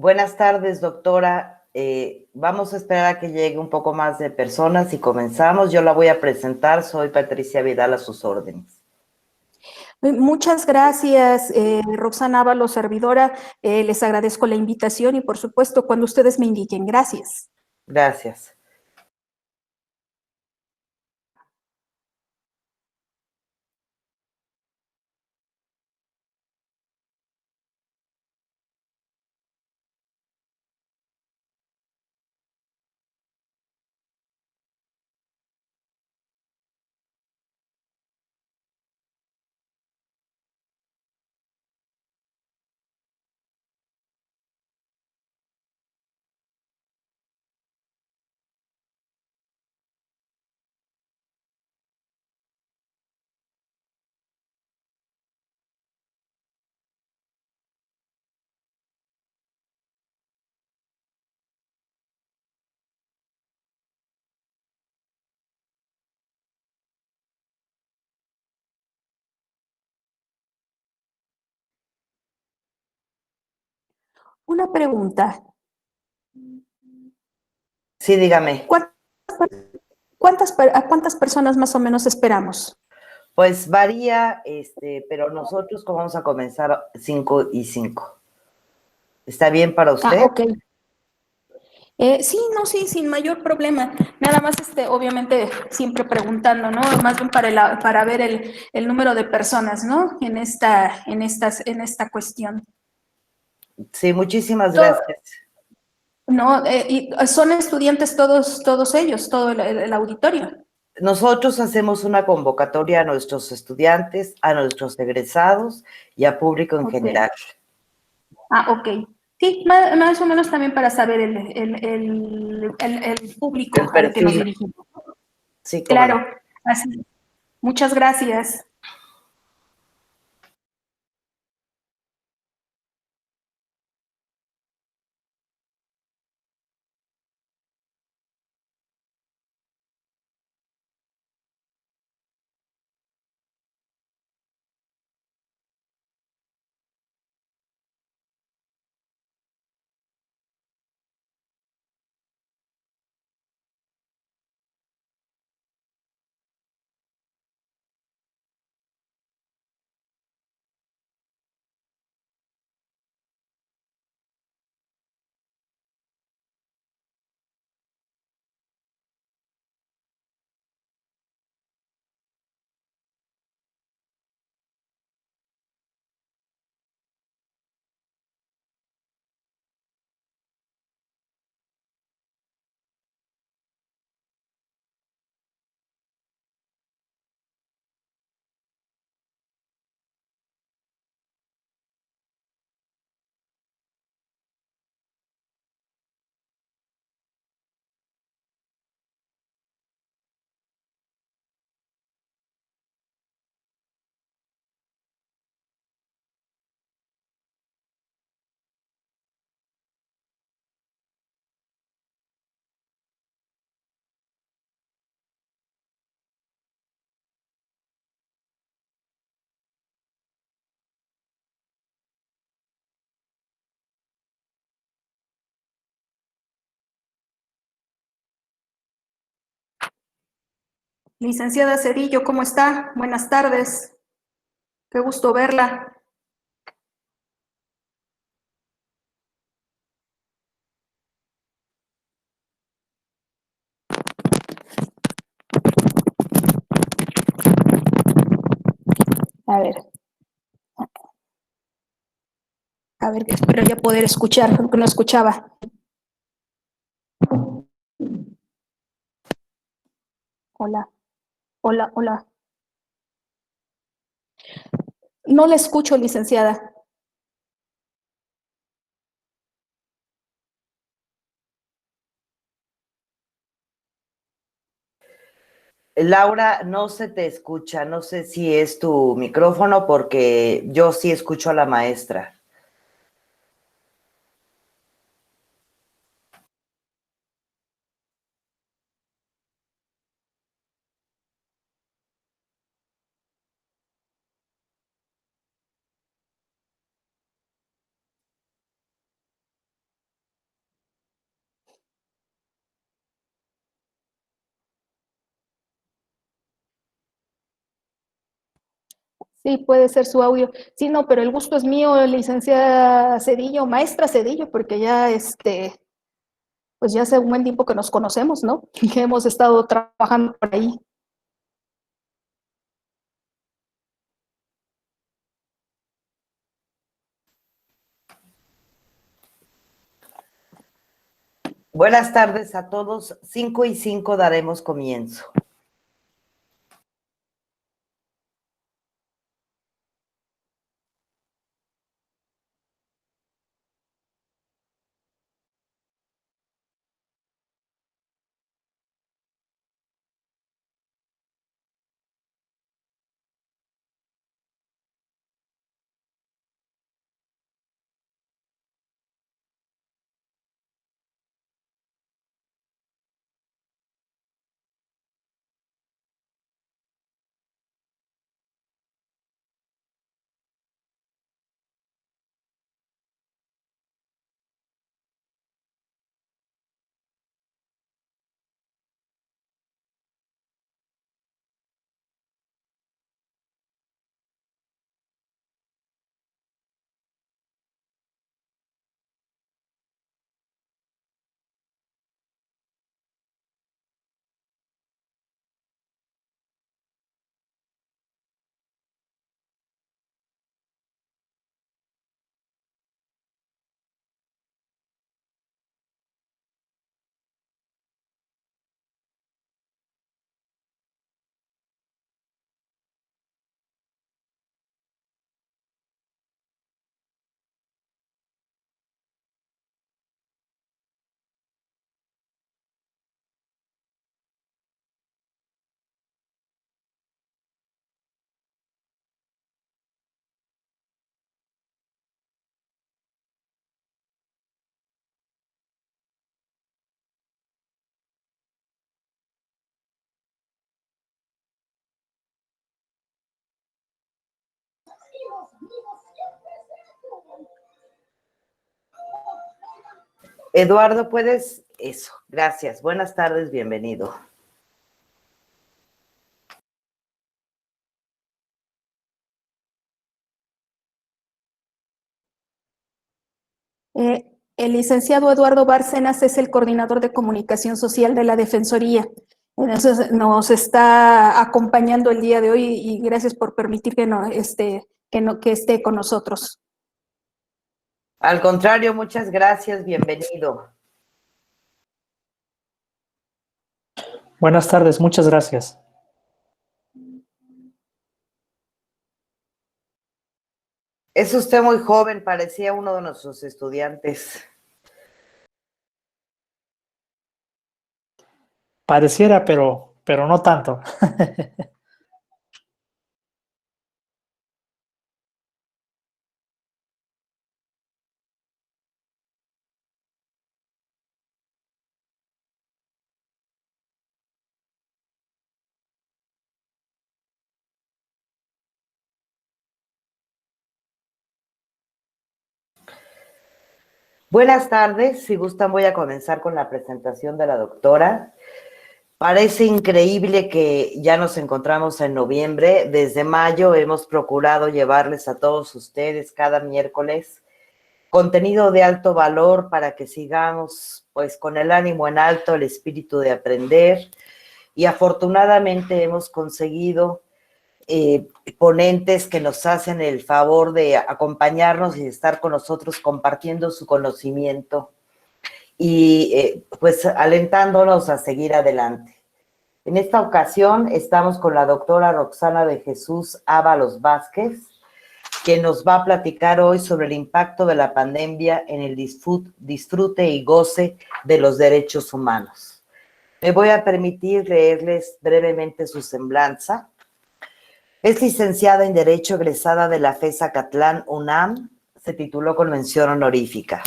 Buenas tardes, doctora. Vamos a esperar a que llegue un poco más de personas y comenzamos. Yo la voy a presentar. Soy Patricia Vidal, a sus órdenes. Muchas gracias, Roxana Ábalos, servidora. Les agradezco la invitación y, por supuesto, cuando ustedes me indiquen. Gracias. Gracias. Una pregunta. Sí, dígame. ¿A cuántas personas más o menos esperamos? Pues varía, pero nosotros vamos a comenzar 5 y 5. ¿Está bien para usted? Ok. Sí, no, sí, sin mayor problema. Nada más, obviamente, siempre preguntando, ¿no? Más bien para ver el número de personas, ¿no? En esta cuestión. Sí, muchísimas Todo, gracias. no, y son estudiantes todos ellos, todo el auditorio. Nosotros hacemos una convocatoria a nuestros estudiantes, a nuestros egresados y a público en Ok. general. Ok. Sí, más o menos también para saber el público El al que nos perfil. dirigimos. Sí, cómo no. Claro, así. Muchas gracias. Licenciada Cedillo, ¿cómo está? Buenas tardes. Qué gusto verla. A ver, espero ya poder escuchar, porque no escuchaba. Hola, hola. No la escucho, licenciada. Laura, no se te escucha. No sé si es tu micrófono porque yo sí escucho a la maestra. Sí, puede ser su audio. Sí, no, pero el gusto es mío, licenciada Cedillo, maestra Cedillo, porque ya pues ya hace un buen tiempo que nos conocemos, ¿no? Que hemos estado trabajando por ahí. Buenas tardes a todos. 5:05 daremos comienzo. Eduardo, ¿puedes? Eso, gracias. Buenas tardes, bienvenido. El licenciado Eduardo Bárcenas es el coordinador de comunicación social de la Defensoría. Entonces, nos está acompañando el día de hoy y gracias por permitir que esté con nosotros. Al contrario, muchas gracias, bienvenido. Buenas tardes, muchas gracias. Es usted muy joven, parecía uno de nuestros estudiantes. Pareciera, pero no tanto. Buenas tardes, si gustan voy a comenzar con la presentación de la doctora. Parece increíble que ya nos encontramos en noviembre. Desde mayo hemos procurado llevarles a todos ustedes cada miércoles contenido de alto valor para que sigamos pues con el ánimo en alto, el espíritu de aprender, y afortunadamente hemos conseguido ponentes que nos hacen el favor de acompañarnos y de estar con nosotros compartiendo su conocimiento y pues alentándonos a seguir adelante. En esta ocasión estamos con la doctora Roxana de Jesús Ábalos Vázquez, que nos va a platicar hoy sobre el impacto de la pandemia en el disfrute y goce de los derechos humanos. Me voy a permitir leerles brevemente su semblanza. Es licenciada en Derecho, egresada de la FES Acatlán, UNAM, se tituló con mención honorífica.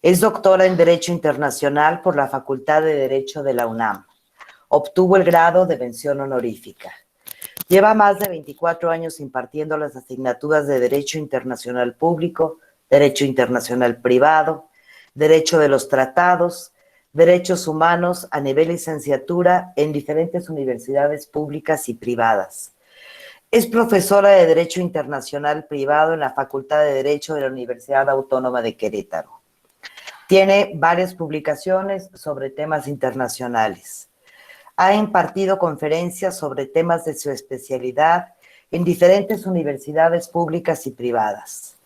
Es doctora en Derecho Internacional por la Facultad de Derecho de la UNAM. Obtuvo el grado de mención honorífica. Lleva más de 24 años impartiendo las asignaturas de Derecho Internacional Público, Derecho Internacional Privado, Derecho de los Tratados, Derechos Humanos a nivel licenciatura en diferentes universidades públicas y privadas. Es profesora de Derecho Internacional Privado en la Facultad de Derecho de la Universidad Autónoma de Querétaro. Tiene varias publicaciones sobre temas internacionales. Ha impartido conferencias sobre temas de su especialidad en diferentes universidades públicas y privadas.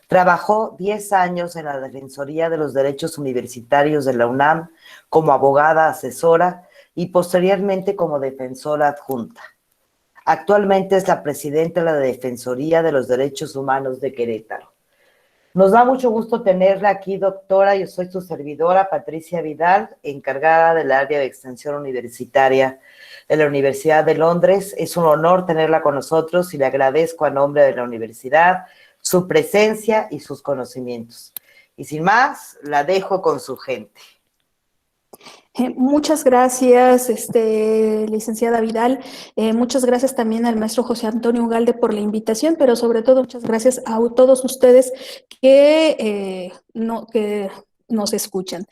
Trabajó 10 años en la Defensoría de los Derechos Universitarios de la UNAM como abogada asesora y posteriormente como defensora adjunta. Actualmente es la presidenta de la Defensoría de los Derechos Humanos de Querétaro. Nos da mucho gusto tenerla aquí, doctora. Yo soy su servidora, Patricia Vidal, encargada del área de extensión universitaria de la Universidad de Londres. Es un honor tenerla con nosotros y le agradezco a nombre de la universidad su presencia y sus conocimientos. Y sin más, la dejo con su gente. Muchas gracias, licenciada Vidal. Muchas gracias también al maestro José Antonio Ugalde por la invitación, pero sobre todo muchas gracias a todos ustedes que nos escuchan.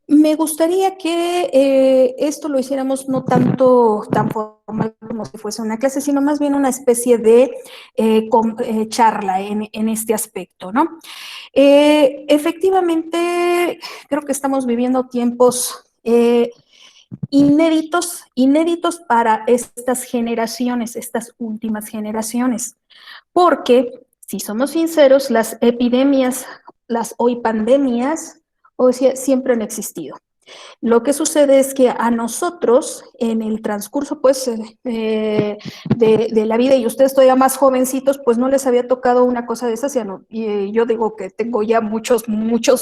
Me gustaría que esto lo hiciéramos no tanto tan formal como si fuese una clase, sino más bien una especie de charla en este aspecto, ¿no? Efectivamente, creo que estamos viviendo tiempos inéditos para estas generaciones, estas últimas generaciones, porque, si somos sinceros, las epidemias, las hoy pandemias, siempre han existido. Lo que sucede es que a nosotros, en el transcurso, pues, de la vida, y ustedes todavía más jovencitos, pues no les había tocado una cosa de esas, y yo digo que tengo ya muchos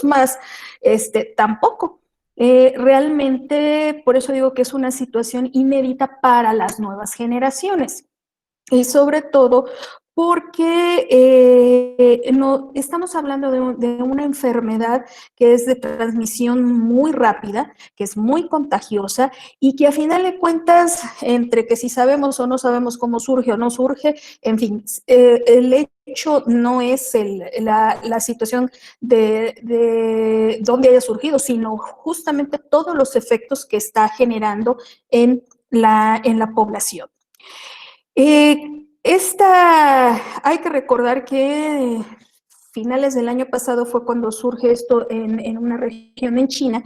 más, tampoco. Realmente, por eso digo que es una situación inédita para las nuevas generaciones. Y sobre todo porque no, estamos hablando de una enfermedad que es de transmisión muy rápida, que es muy contagiosa y que a final de cuentas, entre que si sabemos o no sabemos cómo surge o no surge, en fin, el hecho no es la situación de dónde haya surgido, sino justamente todos los efectos que está generando en la población. Hay que recordar que finales del año pasado fue cuando surge esto en una región en China,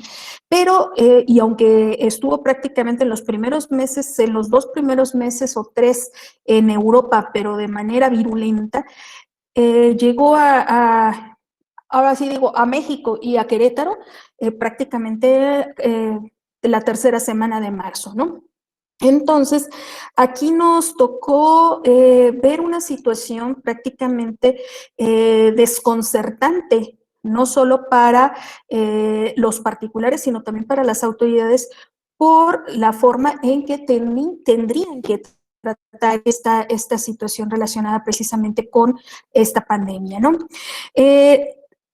pero, y aunque estuvo prácticamente en los primeros meses, en los 2 primeros meses o 3 en Europa, pero de manera virulenta, llegó ahora sí digo, a México y a Querétaro prácticamente la tercera semana de marzo, ¿no? Entonces, aquí nos tocó ver una situación prácticamente desconcertante, no solo para los particulares, sino también para las autoridades, por la forma en que tendrían que tratar esta situación relacionada precisamente con esta pandemia, ¿no?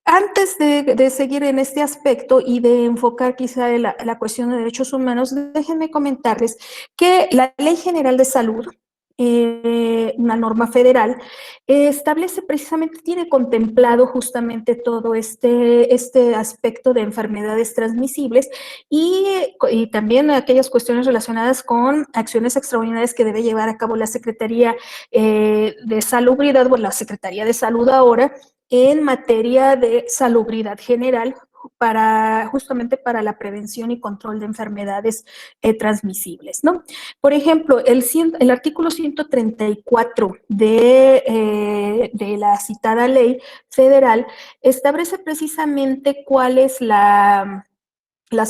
Antes de seguir en este aspecto y de enfocar quizá la cuestión de derechos humanos, déjenme comentarles que la Ley General de Salud, una norma federal, establece precisamente, tiene contemplado justamente todo este aspecto de enfermedades transmisibles y también aquellas cuestiones relacionadas con acciones extraordinarias que debe llevar a cabo la Secretaría de Salubridad, bueno, la Secretaría de Salud ahora, en materia de salubridad general justamente para la prevención y control de enfermedades transmisibles, ¿no? Por ejemplo, el artículo 134 de la citada ley federal establece precisamente cuáles las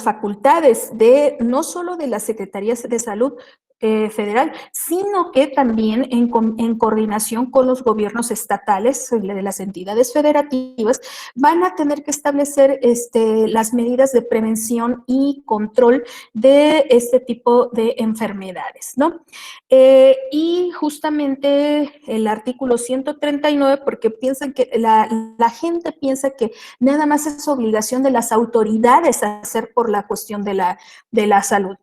facultades no solo de las Secretarías de Salud federal, sino que también en coordinación con los gobiernos estatales de las entidades federativas van a tener que establecer las medidas de prevención y control de este tipo de enfermedades, ¿no? Y justamente el artículo 139, porque piensan que la gente piensa que nada más es obligación de las autoridades hacer por la cuestión de la salud.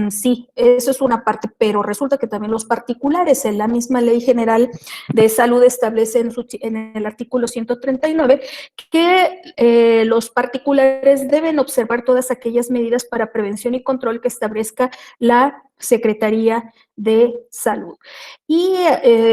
Sí, eso es una parte, pero resulta que también los particulares, en la misma Ley General de Salud establece en el artículo 139 que los particulares deben observar todas aquellas medidas para prevención y control que establezca la Secretaría de Salud. Y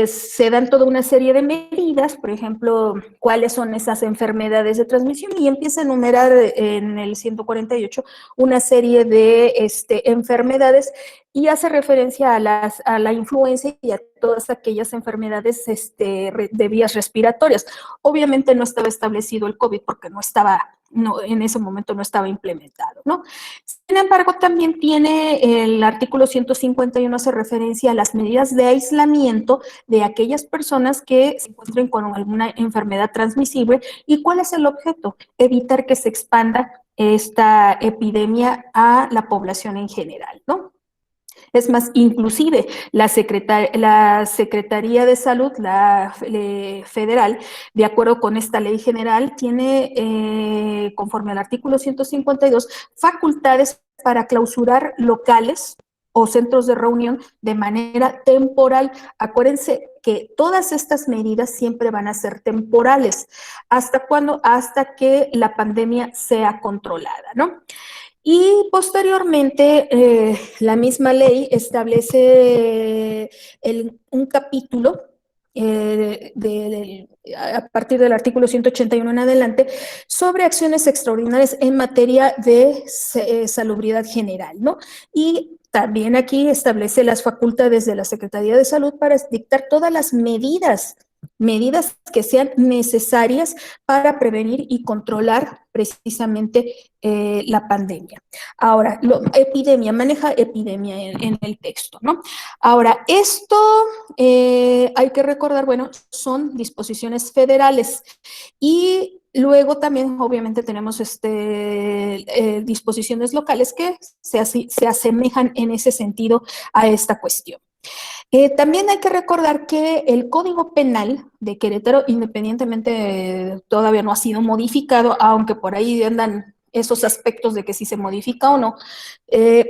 se dan toda una serie de medidas, por ejemplo, cuáles son esas enfermedades de transmisión, y empieza a enumerar en el 148 una serie de enfermedades y hace referencia a la influenza y a todas aquellas enfermedades de vías respiratorias. Obviamente no estaba establecido el COVID porque en ese momento no estaba implementado, ¿no? Sin embargo, también tiene el artículo 151, hace referencia a las medidas de aislamiento de aquellas personas que se encuentren con alguna enfermedad transmisible. ¿Y cuál es el objeto? Evitar que se expanda esta epidemia a la población en general, ¿no? Es más, inclusive la Secretaría de Salud, la federal, de acuerdo con esta ley general, tiene, conforme al artículo 152, facultades para clausurar locales o centros de reunión de manera temporal. Acuérdense que todas estas medidas siempre van a ser temporales. ¿Hasta cuándo? Hasta que la pandemia sea controlada, ¿no? Y posteriormente, la misma ley establece un capítulo a partir del artículo 181 en adelante sobre acciones extraordinarias en materia de salubridad general, ¿no? Y también aquí establece las facultades de la Secretaría de Salud para dictar todas las medidas que sean necesarias para prevenir y controlar precisamente la pandemia. Ahora, maneja epidemia en el texto, ¿no? Ahora, esto hay que recordar, bueno, son disposiciones federales y luego también, obviamente, tenemos disposiciones locales que se asemejan en ese sentido a esta cuestión. También hay que recordar que el Código Penal de Querétaro, independientemente, todavía no ha sido modificado, aunque por ahí andan esos aspectos de que si se modifica o no,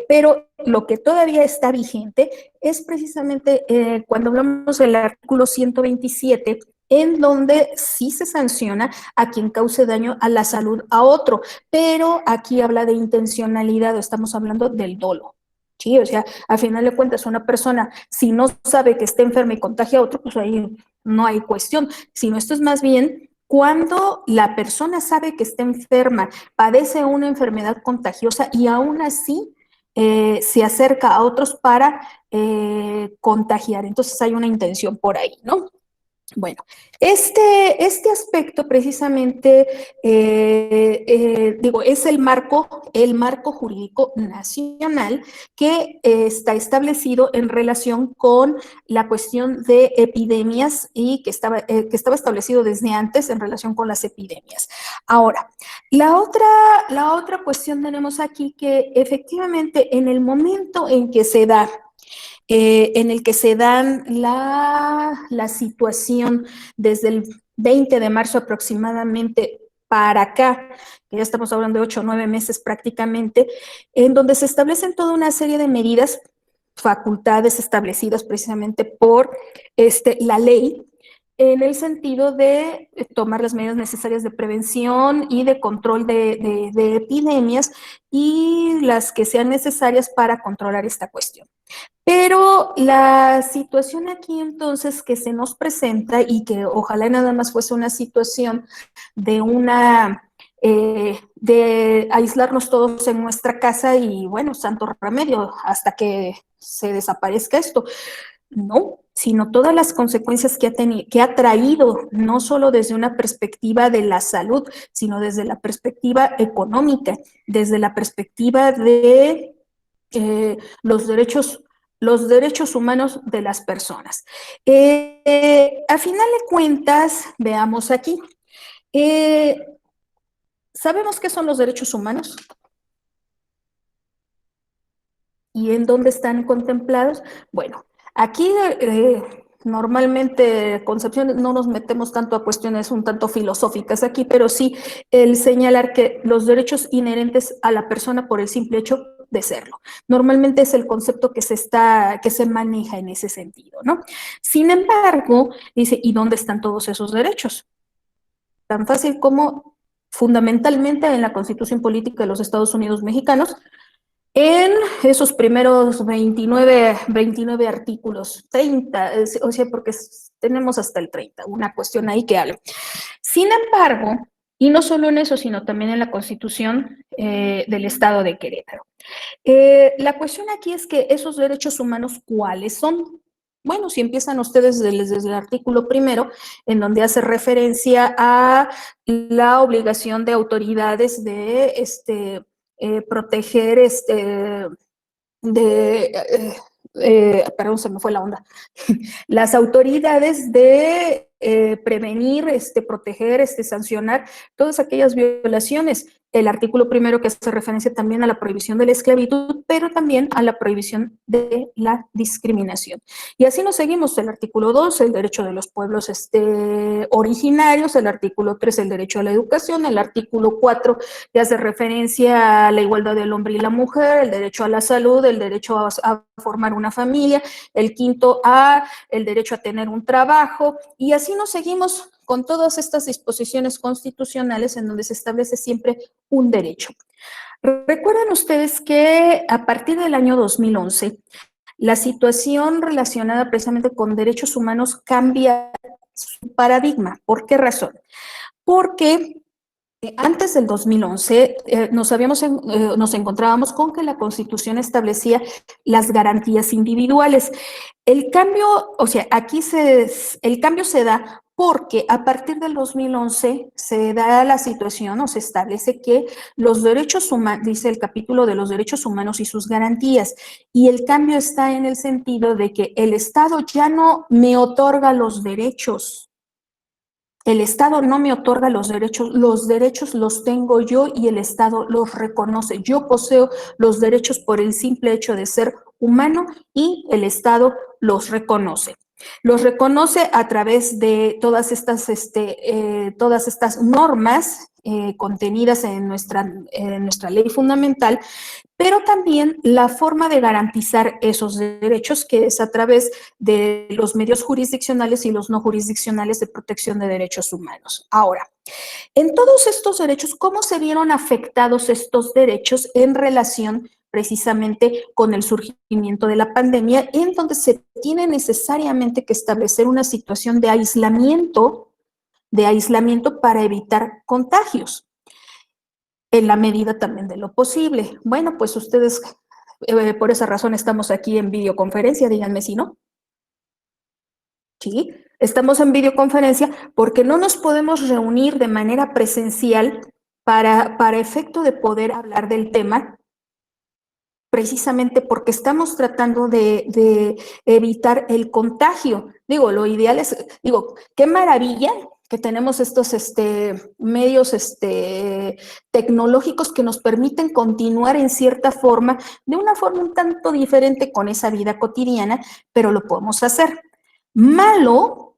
pero lo que todavía está vigente es precisamente cuando hablamos del artículo 127, en donde sí se sanciona a quien cause daño a la salud a otro, pero aquí habla de intencionalidad, estamos hablando del dolo. Sí, o sea, al final de cuentas, una persona, si no sabe que está enferma y contagia a otro, pues ahí no hay cuestión. Sino esto es más bien cuando la persona sabe que está enferma, padece una enfermedad contagiosa y aún así se acerca a otros para contagiar. Entonces hay una intención por ahí, ¿no? Bueno, este aspecto precisamente, es el marco jurídico nacional que está establecido en relación con la cuestión de epidemias y que estaba establecido desde antes en relación con las epidemias. Ahora, la otra cuestión tenemos aquí que efectivamente en el momento en que se da en el que se dan la situación desde el 20 de marzo aproximadamente para acá, que ya estamos hablando de 8 o 9 meses prácticamente, en donde se establecen toda una serie de medidas, facultades establecidas precisamente por la ley, en el sentido de tomar las medidas necesarias de prevención y de control de epidemias y las que sean necesarias para controlar esta cuestión. Pero la situación aquí entonces que se nos presenta y que ojalá nada más fuese una situación de de aislarnos todos en nuestra casa y bueno, santo remedio hasta que se desaparezca esto. No, sino todas las consecuencias que ha traído, no solo desde una perspectiva de la salud, sino desde la perspectiva económica, desde la perspectiva de los derechos humanos de las personas. A final de cuentas, veamos aquí, ¿sabemos qué son los derechos humanos? ¿Y en dónde están contemplados? Bueno, aquí normalmente, Concepción, no nos metemos tanto a cuestiones un tanto filosóficas aquí, pero sí el señalar que los derechos inherentes a la persona por el simple hecho de serlo. Normalmente es el concepto que se maneja en ese sentido, ¿no? Sin embargo, dice, ¿y dónde están todos esos derechos? Tan fácil como fundamentalmente en la Constitución Política de los Estados Unidos Mexicanos, En esos primeros 29 artículos, 30, o sea, porque tenemos hasta el 30, una cuestión ahí que habla. Sin embargo, y no solo en eso, sino también en la Constitución del Estado de Querétaro. La cuestión aquí es que esos derechos humanos, ¿cuáles son? Bueno, si empiezan ustedes desde el artículo primero, en donde hace referencia a la obligación de autoridades de proteger perdón, se me fue la onda. Las autoridades de prevenir, proteger, sancionar todas aquellas violaciones. El artículo primero que hace referencia también a la prohibición de la esclavitud, pero también a la prohibición de la discriminación. Y así nos seguimos. El artículo 2, el derecho de los pueblos originarios, el artículo 3, el derecho a la educación, el artículo 4, que hace referencia a la igualdad del hombre y la mujer, el derecho a la salud, el derecho a formar una familia, el quinto A, el derecho a tener un trabajo, y así nos seguimos con todas estas disposiciones constitucionales en donde se establece siempre un derecho. Recuerden ustedes que a partir del año 2011, la situación relacionada precisamente con derechos humanos cambia su paradigma. ¿Por qué razón? Porque antes del 2011 nos encontrábamos con que la Constitución establecía las garantías individuales. El cambio, o sea, el cambio se da porque a partir del 2011 se da la situación o se establece que los derechos humanos, dice el capítulo de los derechos humanos y sus garantías, y el cambio está en el sentido de que el Estado ya no me otorga los derechos. El Estado no me otorga los derechos los tengo yo y el Estado los reconoce. Yo poseo los derechos por el simple hecho de ser humano y el Estado los reconoce. Los reconoce a través de todas estas normas contenidas en nuestra ley fundamental, pero también la forma de garantizar esos derechos, que es a través de los medios jurisdiccionales y los no jurisdiccionales de protección de derechos humanos. Ahora, en todos estos derechos, ¿cómo se vieron afectados estos derechos en relación precisamente con el surgimiento de la pandemia, en donde se tiene necesariamente que establecer una situación de aislamiento para evitar contagios? En la medida también de lo posible. Bueno, pues ustedes, por esa razón estamos aquí en videoconferencia, díganme si no. Sí, estamos en videoconferencia porque no nos podemos reunir de manera presencial para efecto de poder hablar del tema, precisamente porque estamos tratando de evitar el contagio. Digo, lo ideal es, qué maravilla que tenemos estos medios tecnológicos que nos permiten continuar en cierta forma, de una forma un tanto diferente con esa vida cotidiana, pero lo podemos hacer. Malo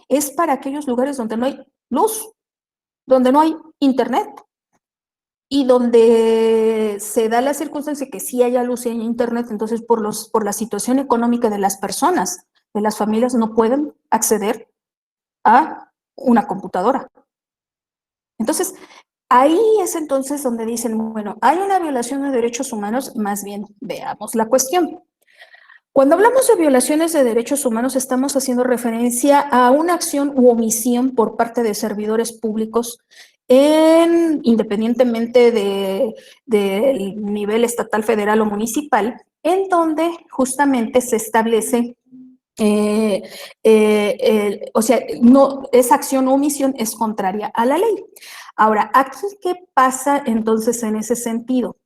es para aquellos lugares donde no hay luz, donde no hay internet y donde se da la circunstancia que sí haya luz y hay internet, entonces por la situación económica de las personas, de las familias, no pueden acceder a una computadora. Entonces, ahí es entonces donde dicen, bueno, hay una violación de derechos humanos, más bien veamos la cuestión. Cuando hablamos de violaciones de derechos humanos, estamos haciendo referencia a una acción u omisión por parte de servidores públicos, independientemente del nivel estatal, federal o municipal, en donde justamente se establece o sea, no, esa acción o omisión es contraria a la ley. Ahora, aquí, ¿qué pasa entonces en ese sentido?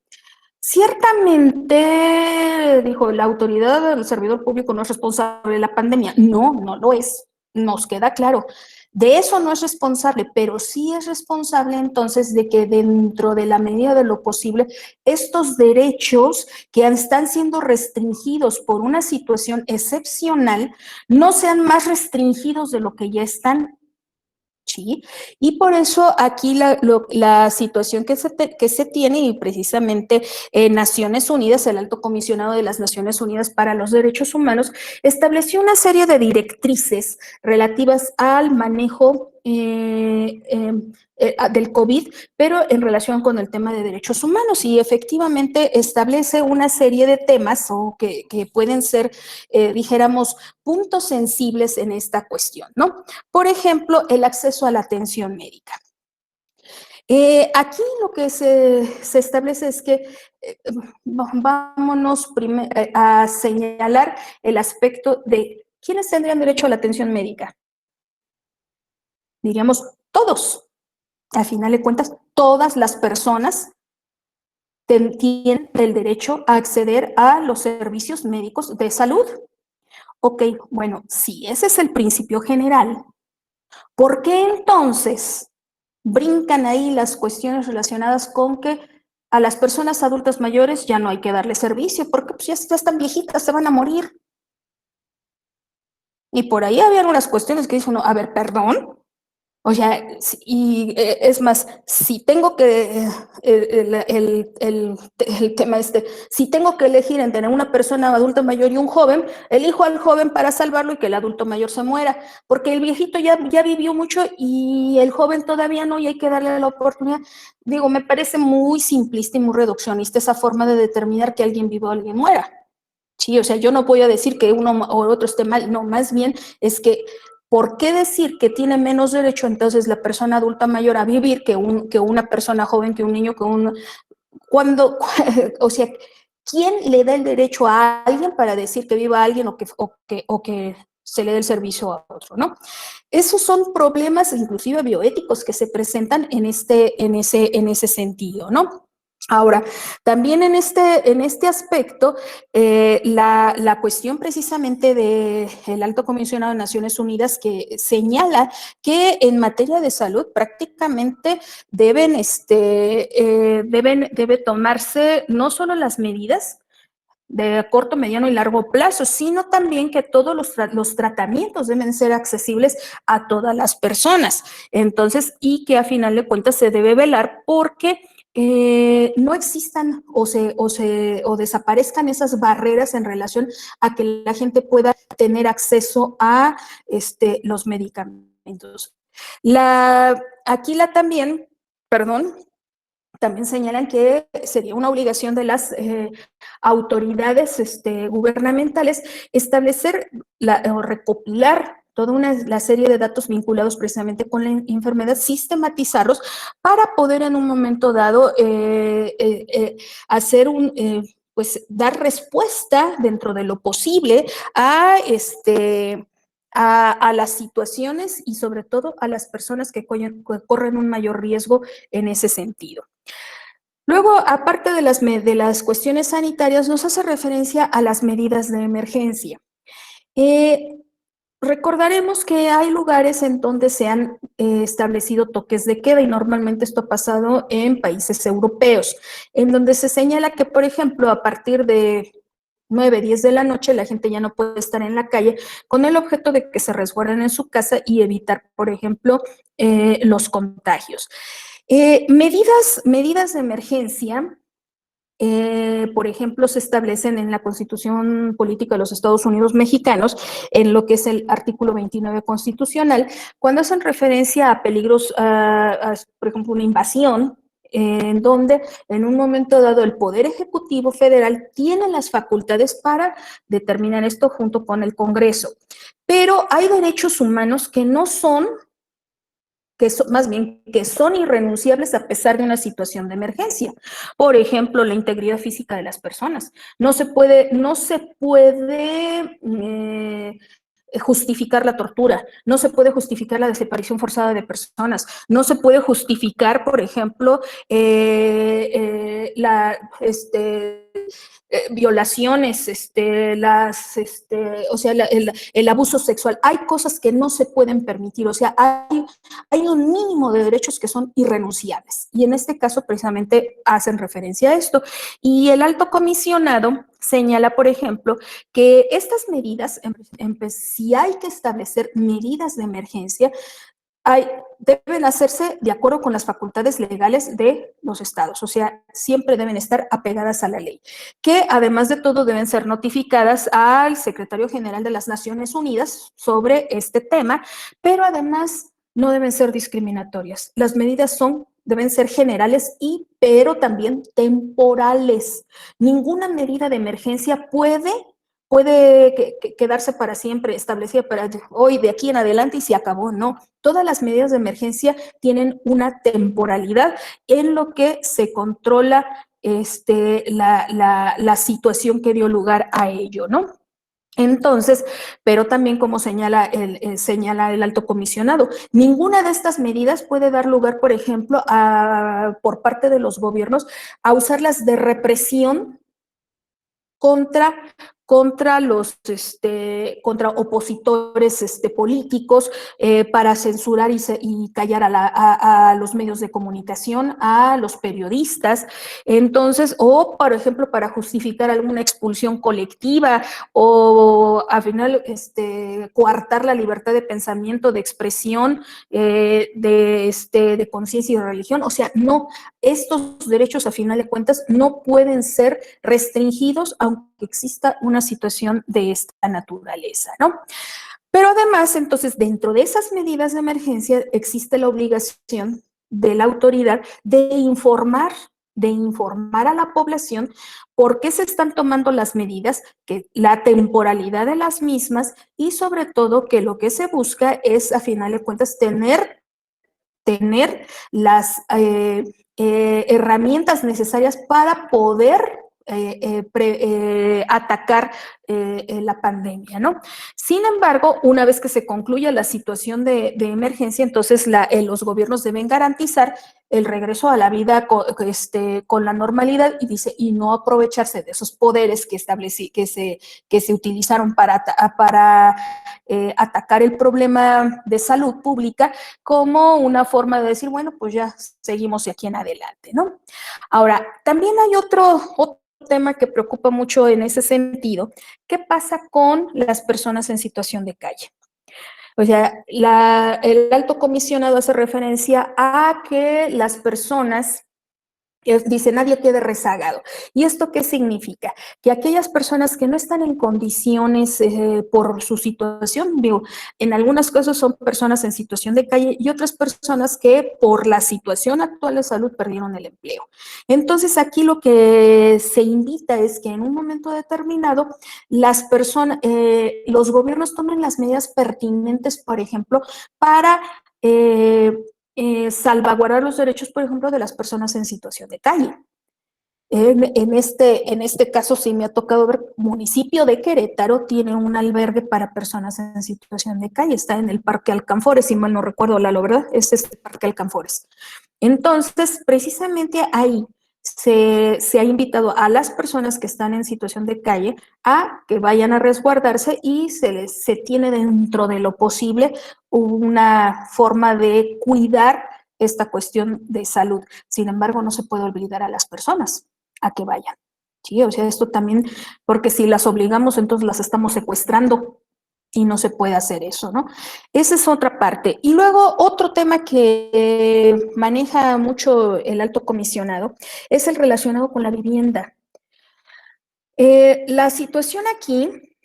Ciertamente, dijo, la autoridad del servidor público no es responsable de la pandemia. No, no lo es. Nos queda claro. De eso no es responsable, pero sí es responsable entonces de que dentro de la medida de lo posible, estos derechos que están siendo restringidos por una situación excepcional no sean más restringidos de lo que ya están. ¿Sí? Y por eso aquí la situación que se tiene, y precisamente Naciones Unidas, el Alto Comisionado de las Naciones Unidas para los Derechos Humanos, estableció una serie de directrices relativas al manejo del COVID, pero en relación con el tema de derechos humanos, y efectivamente establece una serie de temas o que pueden ser, dijéramos, puntos sensibles en esta cuestión, ¿no? Por ejemplo, el acceso a la atención médica. Aquí lo que se establece es que vámonos a señalar el aspecto de quiénes tendrían derecho a la atención médica. Diríamos todos. Al final de cuentas, todas las personas tienen el derecho a acceder a los servicios médicos de salud. Ok, bueno, si ese es el principio general, ¿por qué entonces brincan ahí las cuestiones relacionadas con que a las personas adultas mayores ya no hay que darle servicio porque pues, ya están viejitas, se van a morir? Y por ahí había algunas cuestiones que dice uno, a ver, perdón. O sea, y es más, si tengo que, el tema si tengo que elegir entre una persona adulta mayor y un joven, elijo al joven para salvarlo y que el adulto mayor se muera, porque el viejito ya vivió mucho y el joven todavía no, y hay que darle la oportunidad. Digo, me parece muy simplista y muy reduccionista esa forma de determinar que alguien viva o alguien muera. Sí, o sea, yo no voy a decir que uno o otro esté mal, no, más bien es que ¿por qué decir que tiene menos derecho entonces la persona adulta mayor a vivir que una persona joven, que un niño, cuando, o sea, ¿quién le da el derecho a alguien para decir que viva alguien o que se le dé el servicio a otro, ¿no? Esos son problemas inclusive bioéticos que se presentan en ese sentido, ¿no? Ahora, también en este aspecto, la cuestión precisamente del Alto Comisionado de Naciones Unidas que señala que en materia de salud prácticamente debe tomarse no solo las medidas de corto, mediano y largo plazo, sino también que todos los tratamientos deben ser accesibles a todas las personas. Entonces, y que a final de cuentas se debe velar porque no existan o desaparezcan esas barreras en relación a que la gente pueda tener acceso a los medicamentos. También señalan que sería una obligación de las autoridades gubernamentales establecer o recopilar toda la serie de datos vinculados precisamente con la enfermedad, sistematizarlos para poder en un momento dado hacer pues dar respuesta dentro de lo posible a las situaciones y sobre todo a las personas que corren un mayor riesgo en ese sentido. Luego, aparte de las cuestiones sanitarias, nos hace referencia a las medidas de emergencia. Recordaremos que hay lugares en donde se han establecido toques de queda y normalmente esto ha pasado en países europeos, en donde se señala que, por ejemplo, a partir de 9, 10 de la noche, la gente ya no puede estar en la calle con el objeto de que se resguarden en su casa y evitar, por ejemplo, los contagios. Medidas de emergencia, por ejemplo, se establecen en la Constitución Política de los Estados Unidos Mexicanos, en lo que es el artículo 29 constitucional, cuando hacen referencia a peligros, por ejemplo, una invasión, en donde en un momento dado el Poder Ejecutivo Federal tiene las facultades para determinar esto junto con el Congreso. Pero hay derechos humanos que no son, que son irrenunciables a pesar de una situación de emergencia. Por ejemplo, la integridad física de las personas. No se puede justificar la tortura, no se puede justificar la desaparición forzada de personas, no se puede justificar, por ejemplo, violaciones, o sea, el abuso sexual. Hay cosas que no se pueden permitir, o sea, hay un mínimo de derechos que son irrenunciables. Y en este caso, precisamente, hacen referencia a esto. Y el alto comisionado señala, por ejemplo, que estas medidas, si hay que establecer medidas de emergencia, deben hacerse de acuerdo con las facultades legales de los estados, o sea, siempre deben estar apegadas a la ley, que además de todo deben ser notificadas al secretario general de las Naciones Unidas sobre este tema, pero además no deben ser discriminatorias. Las medidas deben ser generales pero también temporales. Ninguna medida de emergencia puede quedarse para siempre establecida para hoy, de aquí en adelante y se acabó. No, todas las medidas de emergencia tienen una temporalidad en lo que se controla la situación que dio lugar a ello, ¿no? Entonces, pero también como señala el alto comisionado, ninguna de estas medidas puede dar lugar, por ejemplo, por parte de los gobiernos a usarlas de represión contra opositores políticos, para censurar y callar a los medios de comunicación, a los periodistas. Entonces, o por ejemplo, para justificar alguna expulsión colectiva o al final coartar la libertad de pensamiento, de expresión, de conciencia y de religión. O sea, no, estos derechos a final de cuentas no pueden ser restringidos aunque exista una situación de esta naturaleza, ¿no? Pero además, entonces, dentro de esas medidas de emergencia existe la obligación de la autoridad de informar a la población por qué se están tomando las medidas, que la temporalidad de las mismas y sobre todo que lo que se busca es, a final de cuentas, tener las herramientas necesarias para poder atacar la pandemia, ¿no? Sin embargo, una vez que se concluya la situación de emergencia, entonces los gobiernos deben garantizar el regreso a la vida con la normalidad y no aprovecharse de esos poderes que se utilizaron para atacar el problema de salud pública como una forma de decir, bueno, pues ya seguimos de aquí en adelante, ¿no? Ahora, también hay otro tema que preocupa mucho en ese sentido. ¿Qué pasa con las personas en situación de calle? O sea, el alto comisionado hace referencia a que las personas, dice, nadie quede rezagado. ¿Y esto qué significa? Que aquellas personas que no están en condiciones por su situación, digo, en algunos casos son personas en situación de calle y otras personas que por la situación actual de salud perdieron el empleo. Entonces, aquí lo que se invita es que en un momento determinado las personas, los gobiernos tomen las medidas pertinentes, por ejemplo, para salvaguardar los derechos, por ejemplo, de las personas en situación de calle. En este caso sí me ha tocado ver, municipio de Querétaro tiene un albergue para personas en situación de calle, está en el Parque Alcanfores, si mal no recuerdo la verdad, es este Parque Alcanfores. Entonces, precisamente ahí se ha invitado a las personas que están en situación de calle a que vayan a resguardarse y se tiene dentro de lo posible una forma de cuidar esta cuestión de salud. Sin embargo, no se puede olvidar a las personas a que vayan. Sí, o sea, esto también, porque si las obligamos, entonces las estamos secuestrando y no se puede hacer eso, ¿no? Esa es otra parte. Y luego otro tema que maneja mucho el alto comisionado es el relacionado con la vivienda. La situación aquí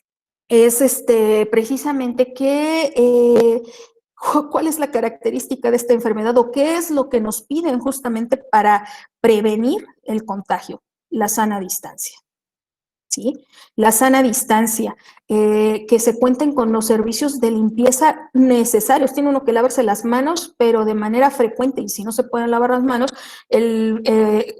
es precisamente que ¿cuál es la característica de esta enfermedad o qué es lo que nos piden justamente para prevenir el contagio? La sana distancia. ¿Sí? La sana distancia, que se cuenten con los servicios de limpieza necesarios. Tiene uno que lavarse las manos, pero de manera frecuente, y si no se pueden lavar las manos,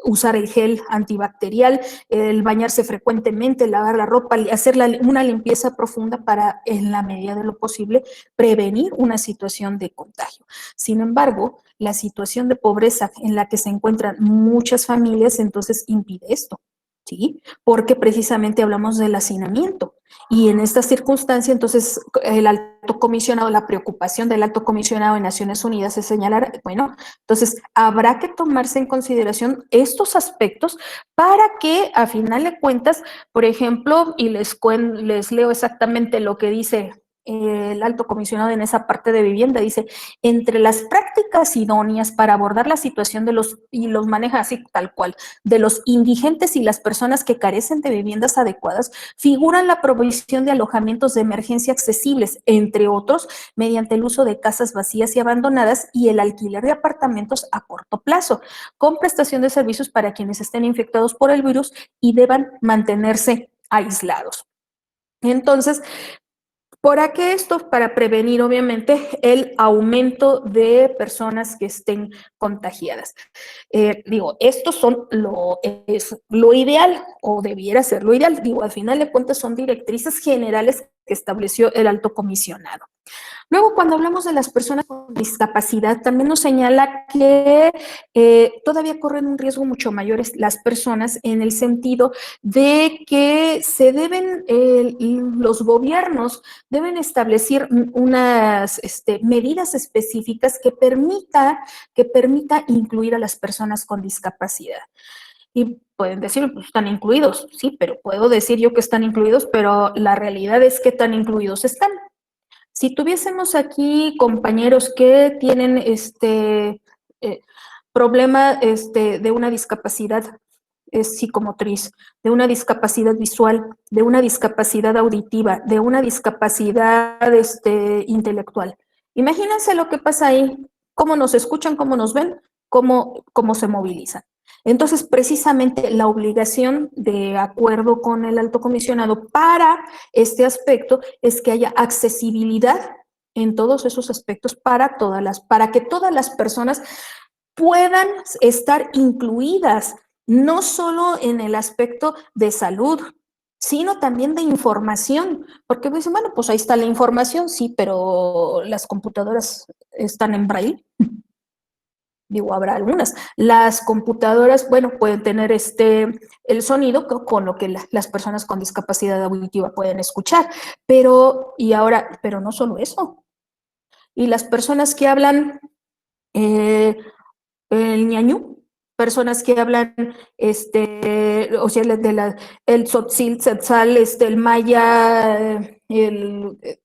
usar el gel antibacterial, el bañarse frecuentemente, lavar la ropa, hacer una limpieza profunda para, en la medida de lo posible, prevenir una situación de contagio. Sin embargo, la situación de pobreza en la que se encuentran muchas familias, entonces impide esto. ¿Sí? Porque precisamente hablamos del hacinamiento y en esta circunstancia entonces el alto comisionado, la preocupación del alto comisionado de Naciones Unidas es señalar, bueno, entonces habrá que tomarse en consideración estos aspectos para que a final de cuentas, por ejemplo, y les leo exactamente lo que dice el alto comisionado en esa parte de vivienda dice, entre las prácticas idóneas para abordar la situación de y los maneja así tal cual, de los indigentes y las personas que carecen de viviendas adecuadas, figuran la provisión de alojamientos de emergencia accesibles, entre otros, mediante el uso de casas vacías y abandonadas y el alquiler de apartamentos a corto plazo, con prestación de servicios para quienes estén infectados por el virus y deban mantenerse aislados. Entonces, ¿para qué esto? Para prevenir, obviamente, el aumento de personas que estén contagiadas. Estos son es lo ideal, o debiera ser lo ideal. Digo, al final de cuentas son directrices generales que estableció el alto comisionado. Luego, cuando hablamos de las personas con discapacidad, también nos señala que todavía corren un riesgo mucho mayor las personas en el sentido de que se deben, los gobiernos deben establecer unas medidas específicas que permita incluir a las personas con discapacidad. Y pueden decir, pues están incluidos, sí, pero puedo decir yo que están incluidos, pero la realidad es que tan incluidos están. Si tuviésemos aquí compañeros que tienen problema de una discapacidad psicomotriz, de una discapacidad visual, de una discapacidad auditiva, de una discapacidad intelectual. Imagínense lo que pasa ahí, cómo nos escuchan, cómo nos ven, cómo se movilizan. Entonces, precisamente la obligación, de acuerdo con el alto comisionado, para este aspecto es que haya accesibilidad en todos esos aspectos para que todas las personas puedan estar incluidas, no solo en el aspecto de salud, sino también de información, porque me dicen, bueno, pues ahí está la información, sí, pero las computadoras están en braille. Digo, habrá algunas. Las computadoras, bueno, pueden tener el sonido con lo que las personas con discapacidad auditiva pueden escuchar, pero no solo eso. Y las personas que hablan el ñañú, personas que hablan, o sea, el tzotzil, tzetzal, el maya,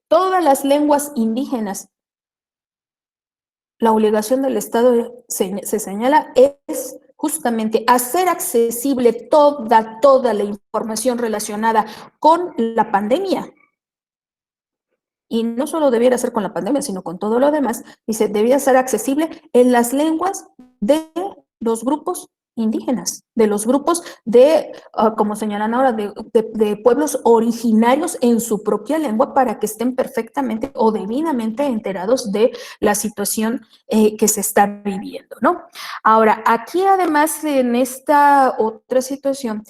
todas las lenguas indígenas. La obligación del Estado, se señala, es justamente hacer accesible toda la información relacionada con la pandemia. Y no solo debiera ser con la pandemia, sino con todo lo demás. Dice, debía ser accesible en las lenguas de los grupos indígenas, de los grupos como señalan ahora, de pueblos originarios en su propia lengua, para que estén perfectamente o debidamente enterados de la situación que se está viviendo, ¿no? Ahora, aquí además, en esta otra situación,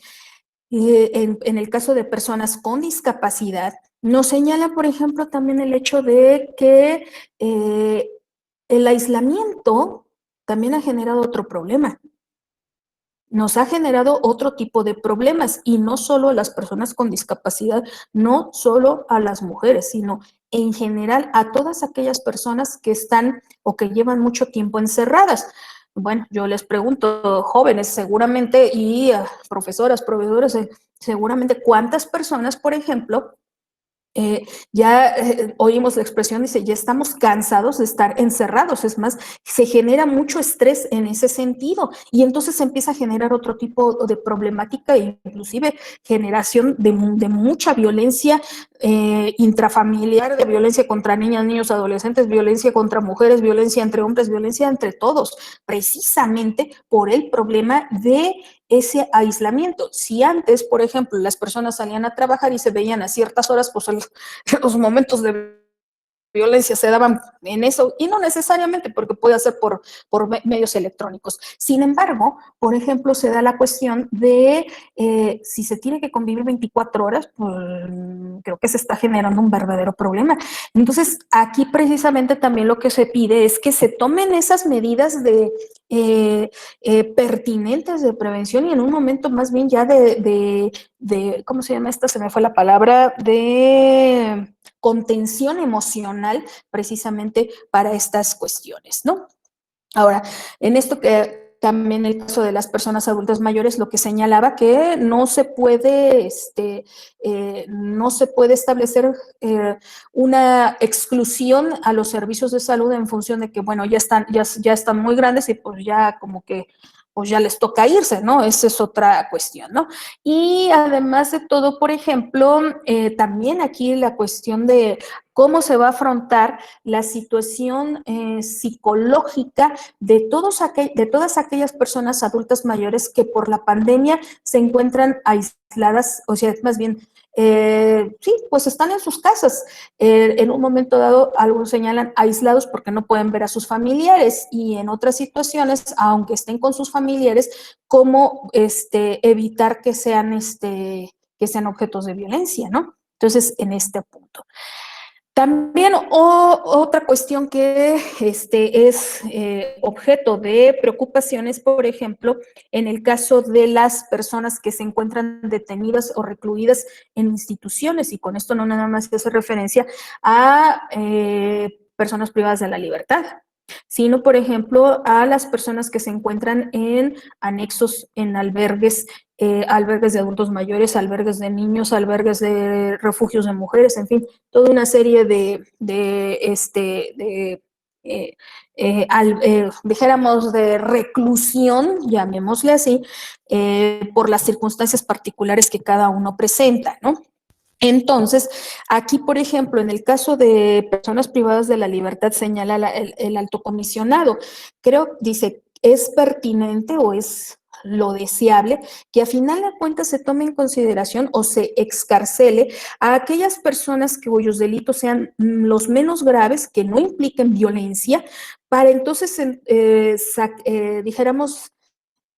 en el caso de personas con discapacidad, nos señala, por ejemplo, también el hecho de que el aislamiento también ha generado otro problema. Nos ha generado otro tipo de problemas, y no solo a las personas con discapacidad, no solo a las mujeres, sino en general a todas aquellas personas que están o que llevan mucho tiempo encerradas. Bueno, yo les pregunto, jóvenes seguramente, y profesoras, proveedores, seguramente, ¿cuántas personas, por ejemplo, ya oímos la expresión, dice, ya estamos cansados de estar encerrados? Es más, se genera mucho estrés en ese sentido, y entonces se empieza a generar otro tipo de problemática, inclusive generación de mucha violencia intrafamiliar, de violencia contra niñas, niños, adolescentes, violencia contra mujeres, violencia entre hombres, violencia entre todos, precisamente por el problema de ese aislamiento. Si antes, por ejemplo, las personas salían a trabajar y se veían a ciertas horas, pues los momentos de violencia se daban en eso, y no necesariamente, porque puede ser por medios electrónicos. Sin embargo, por ejemplo, se da la cuestión de si se tiene que convivir 24 horas, pues creo que se está generando un verdadero problema. Entonces, aquí precisamente también lo que se pide es que se tomen esas medidas pertinentes de prevención, y en un momento más bien ya ¿cómo se llama esta? Se me fue la palabra, de contención emocional, precisamente para estas cuestiones, ¿no? Ahora, en esto que también el caso de las personas adultas mayores, lo que señalaba que no se puede, no se puede establecer una exclusión a los servicios de salud en función de que, bueno, ya están muy grandes y pues ya como que pues ya les toca irse, ¿no? Esa es otra cuestión, ¿no? Y además de todo, por ejemplo, también aquí la cuestión de cómo se va a afrontar la situación psicológica de todas aquellas personas adultas mayores que por la pandemia se encuentran aisladas, o sea, más bien, sí, pues están en sus casas. En un momento dado, algunos señalan aislados porque no pueden ver a sus familiares y en otras situaciones, aunque estén con sus familiares, cómo evitar que sean objetos de violencia, ¿no? Entonces, en este punto. También otra cuestión que es objeto de preocupaciones, por ejemplo, en el caso de las personas que se encuentran detenidas o recluidas en instituciones, y con esto no nada más se hace referencia a personas privadas de la libertad, sino, por ejemplo, a las personas que se encuentran en anexos, en albergues, albergues de adultos mayores, albergues de niños, albergues de refugios de mujeres, en fin, toda una serie dijéramos, de reclusión, llamémosle así, por las circunstancias particulares que cada uno presenta, ¿no? Entonces, aquí, por ejemplo, en el caso de personas privadas de la libertad, señala el alto comisionado, dice, es pertinente o es lo deseable que a final de cuentas se tome en consideración o se excarcele a aquellas personas cuyos delitos sean los menos graves, que no impliquen violencia, para entonces, dijéramos,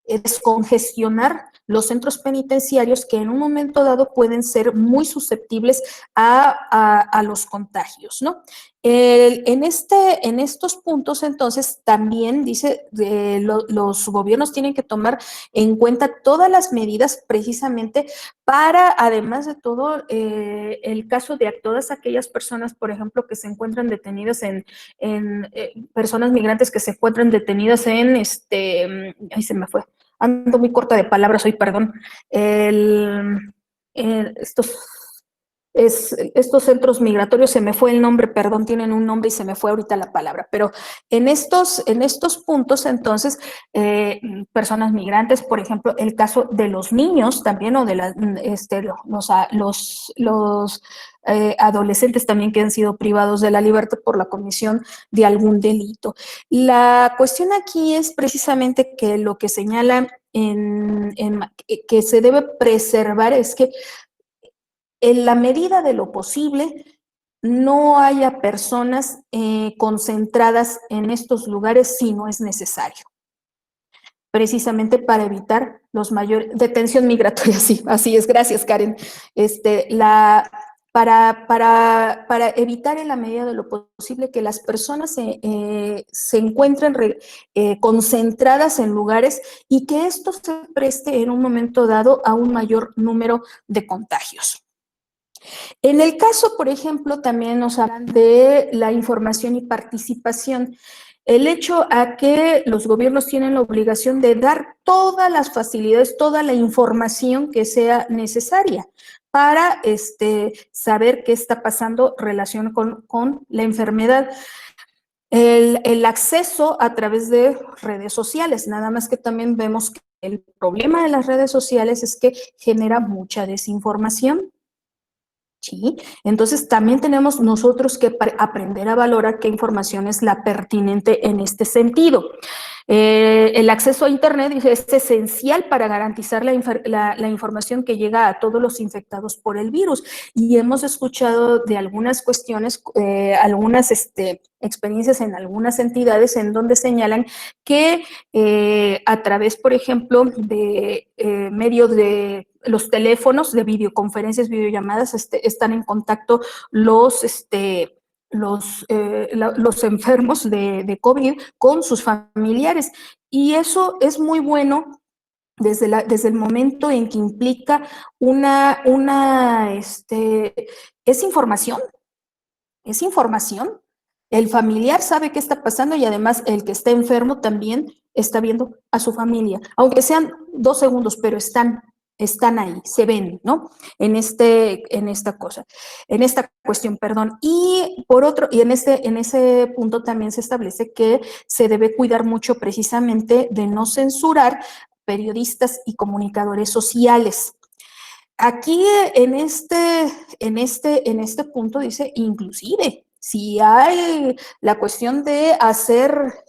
descongestionar los centros penitenciarios que en un momento dado pueden ser muy susceptibles a los contagios, ¿no? En estos puntos, entonces, también dice, los gobiernos tienen que tomar en cuenta todas las medidas precisamente para, además de todo, el caso de todas aquellas personas, por ejemplo, que se encuentran detenidas personas migrantes que se encuentran detenidas ahí se me fue, ando muy corta de palabras hoy, perdón, estos centros migratorios, se me fue el nombre, perdón, tienen un nombre y se me fue ahorita la palabra, pero en estos puntos, entonces, personas migrantes, por ejemplo, el caso de los niños también, o de los adolescentes también que han sido privados de la libertad por la comisión de algún delito. La cuestión aquí es precisamente que lo que señala que se debe preservar es que en la medida de lo posible no haya personas concentradas en estos lugares si no es necesario, precisamente para evitar detención migratoria, sí, así es, gracias Karen, para evitar en la medida de lo posible que las personas se encuentren concentradas en lugares y que esto se preste en un momento dado a un mayor número de contagios. En el caso, por ejemplo, también nos hablan de la información y participación. El hecho a que los gobiernos tienen la obligación de dar todas las facilidades, toda la información que sea necesaria para saber qué está pasando en relación con la enfermedad. El acceso a través de redes sociales, nada más que también vemos que el problema de las redes sociales es que genera mucha desinformación. Sí, entonces también tenemos nosotros que aprender a valorar qué información es la pertinente en este sentido. El acceso a Internet es esencial para garantizar la información que llega a todos los infectados por el virus. Y hemos escuchado de algunas cuestiones, algunas experiencias en algunas entidades en donde señalan que a través, por ejemplo, de medios de los teléfonos de videoconferencias, videollamadas, están en contacto los enfermos de COVID con sus familiares. Y eso es muy bueno desde el momento en que implica es información. El familiar sabe qué está pasando y además el que está enfermo también está viendo a su familia, aunque sean 2 segundos, pero están ahí, se ven, ¿no? En esta cuestión, perdón. Y por otro, y en ese punto también se establece que se debe cuidar mucho precisamente de no censurar periodistas y comunicadores sociales. Aquí en este punto dice, inclusive, si hay la cuestión de hacer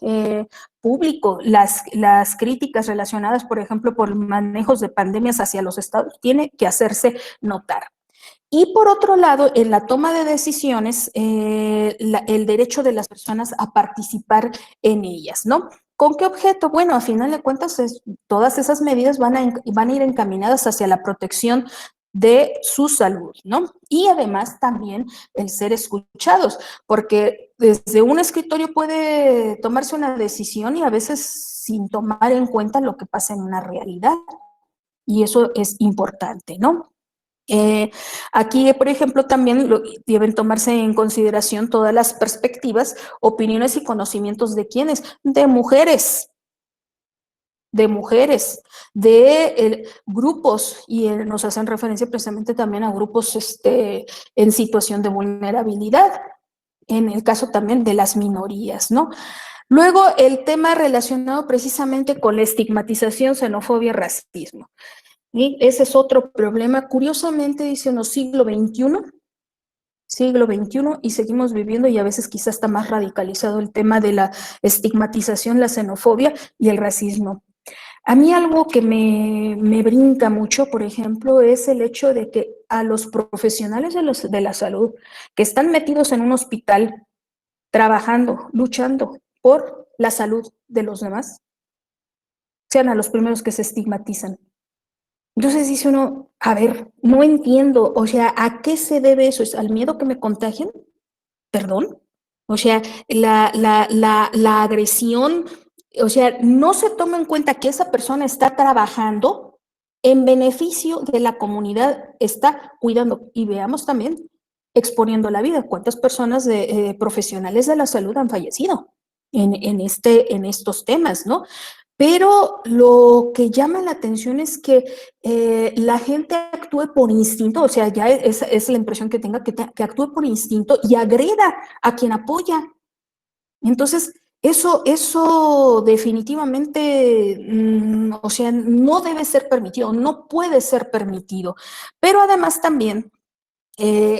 público las críticas relacionadas, por ejemplo, por manejos de pandemias hacia los estados, tiene que hacerse notar. Y por otro lado, en la toma de decisiones, el derecho de las personas a participar en ellas, ¿no? ¿Con qué objeto? Bueno, a final de cuentas, todas esas medidas van a ir encaminadas hacia la protección de su salud, ¿no? Y además también el ser escuchados, porque desde un escritorio puede tomarse una decisión y a veces sin tomar en cuenta lo que pasa en una realidad. Y eso es importante, ¿no? Aquí, por ejemplo, también deben tomarse en consideración todas las perspectivas, opiniones y conocimientos de quiénes, de mujeres, de grupos, y nos hacen referencia precisamente también a grupos en situación de vulnerabilidad, en el caso también de las minorías, ¿no? Luego, el tema relacionado precisamente con la estigmatización, xenofobia, racismo. Y ese es otro problema. Curiosamente, dice uno, siglo XXI, y seguimos viviendo, y a veces quizás está más radicalizado el tema de la estigmatización, la xenofobia y el racismo. A mí algo que me brinca mucho, por ejemplo, es el hecho de que a los profesionales de la salud que están metidos en un hospital, trabajando, luchando por la salud de los demás, sean a los primeros que se estigmatizan. Entonces dice uno, a ver, no entiendo, o sea, ¿a qué se debe eso? ¿Es al miedo que me contagien? ¿Perdón? O sea, la agresión, o sea, no se toma en cuenta que esa persona está trabajando en beneficio de la comunidad, está cuidando. Y veamos también, exponiendo la vida, cuántas personas profesionales de la salud han fallecido en estos temas, ¿no? Pero lo que llama la atención es que la gente actúe por instinto, o sea, ya es la impresión que tenga, que actúe por instinto y agreda a quien apoya. Entonces, eso definitivamente, o sea, no debe ser permitido, no puede ser permitido. Pero además también,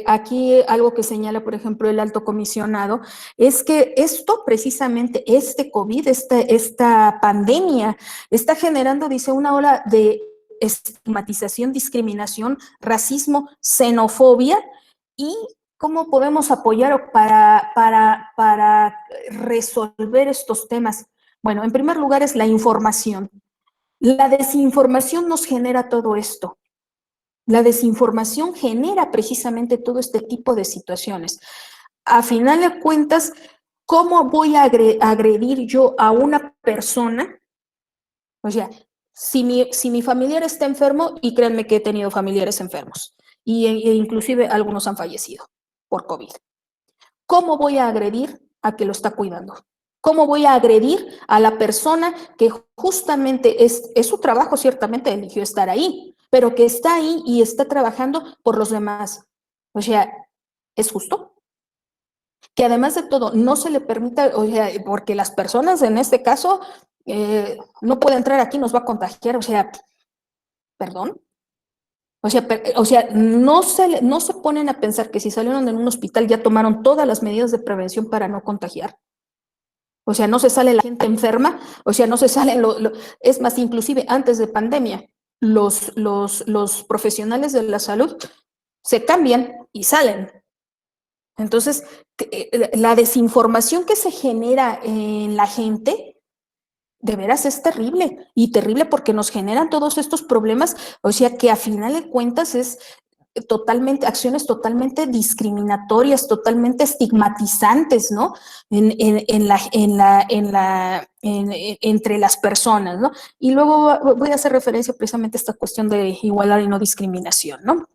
aquí algo que señala, por ejemplo, el alto comisionado, es que esto precisamente, este COVID, esta pandemia, está generando, dice, una ola de estigmatización, discriminación, racismo, xenofobia, y cómo podemos apoyar para resolver estos temas. Bueno, en primer lugar es la información. La desinformación nos genera todo esto. La desinformación genera precisamente todo este tipo de situaciones. A final de cuentas, ¿cómo voy a agredir yo a una persona? O sea, si mi familiar está enfermo, y créanme que he tenido familiares enfermos, e inclusive algunos han fallecido por COVID. ¿Cómo voy a agredir a que lo está cuidando? ¿Cómo voy a agredir a la persona que justamente es su trabajo, ciertamente eligió estar ahí, pero que está ahí y está trabajando por los demás? O sea, ¿es justo? Que además de todo, no se le permita, o sea, porque las personas en este caso no puede entrar aquí, nos va a contagiar, o sea, perdón. O sea, no se ponen a pensar que si salieron de un hospital ya tomaron todas las medidas de prevención para no contagiar. O sea, no se sale la gente enferma, o sea, no se salen, es más, inclusive antes de pandemia, los profesionales de la salud se cambian y salen. Entonces, la desinformación que se genera en la gente, de veras es terrible, y terrible porque nos generan todos estos problemas, o sea que a final de cuentas es acciones totalmente discriminatorias, totalmente estigmatizantes, ¿no? Entre las personas, ¿no? Y luego voy a hacer referencia precisamente a esta cuestión de igualdad y no discriminación, ¿no?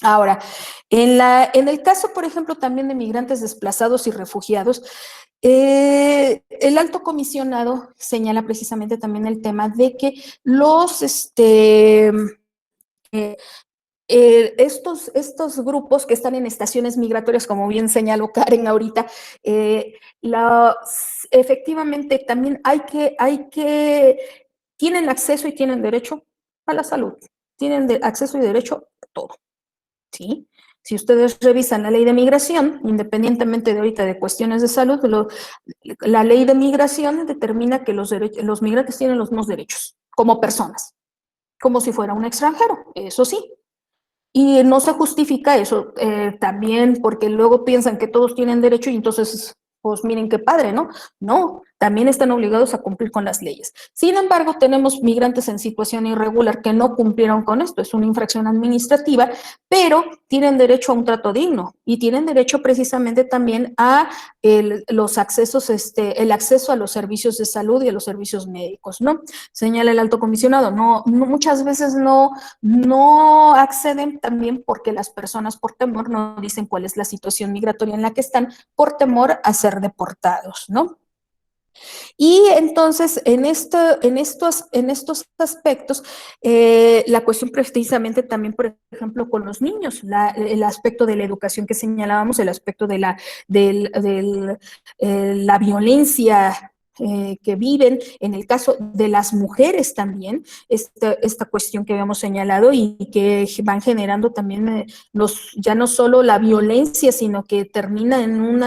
Ahora, en el caso, por ejemplo, también de migrantes desplazados y refugiados, el alto comisionado señala precisamente también el tema de que los, estos grupos que están en estaciones migratorias, como bien señaló Karen ahorita, efectivamente también tienen acceso y tienen derecho a la salud, tienen acceso y derecho a todo, ¿sí? Si ustedes revisan la ley de migración, independientemente de ahorita de cuestiones de salud, la ley de migración determina que los migrantes tienen los mismos derechos como personas, como si fuera un extranjero, eso sí. Y no se justifica eso también porque luego piensan que todos tienen derecho y entonces, pues miren qué padre, ¿no? No, también están obligados a cumplir con las leyes. Sin embargo, tenemos migrantes en situación irregular que no cumplieron con esto, es una infracción administrativa, pero tienen derecho a un trato digno y tienen derecho precisamente también a los accesos, el acceso a los servicios de salud y a los servicios médicos, ¿no? Señala el alto comisionado, muchas veces no acceden también porque las personas por temor no dicen cuál es la situación migratoria en la que están por temor a ser deportados, ¿no? Y entonces, en estos aspectos, la cuestión precisamente también, por ejemplo, con los niños, el aspecto de la educación que señalábamos, el aspecto de la violencia que viven, en el caso de las mujeres también, esta cuestión que habíamos señalado y que van generando también ya no solo la violencia, sino que termina en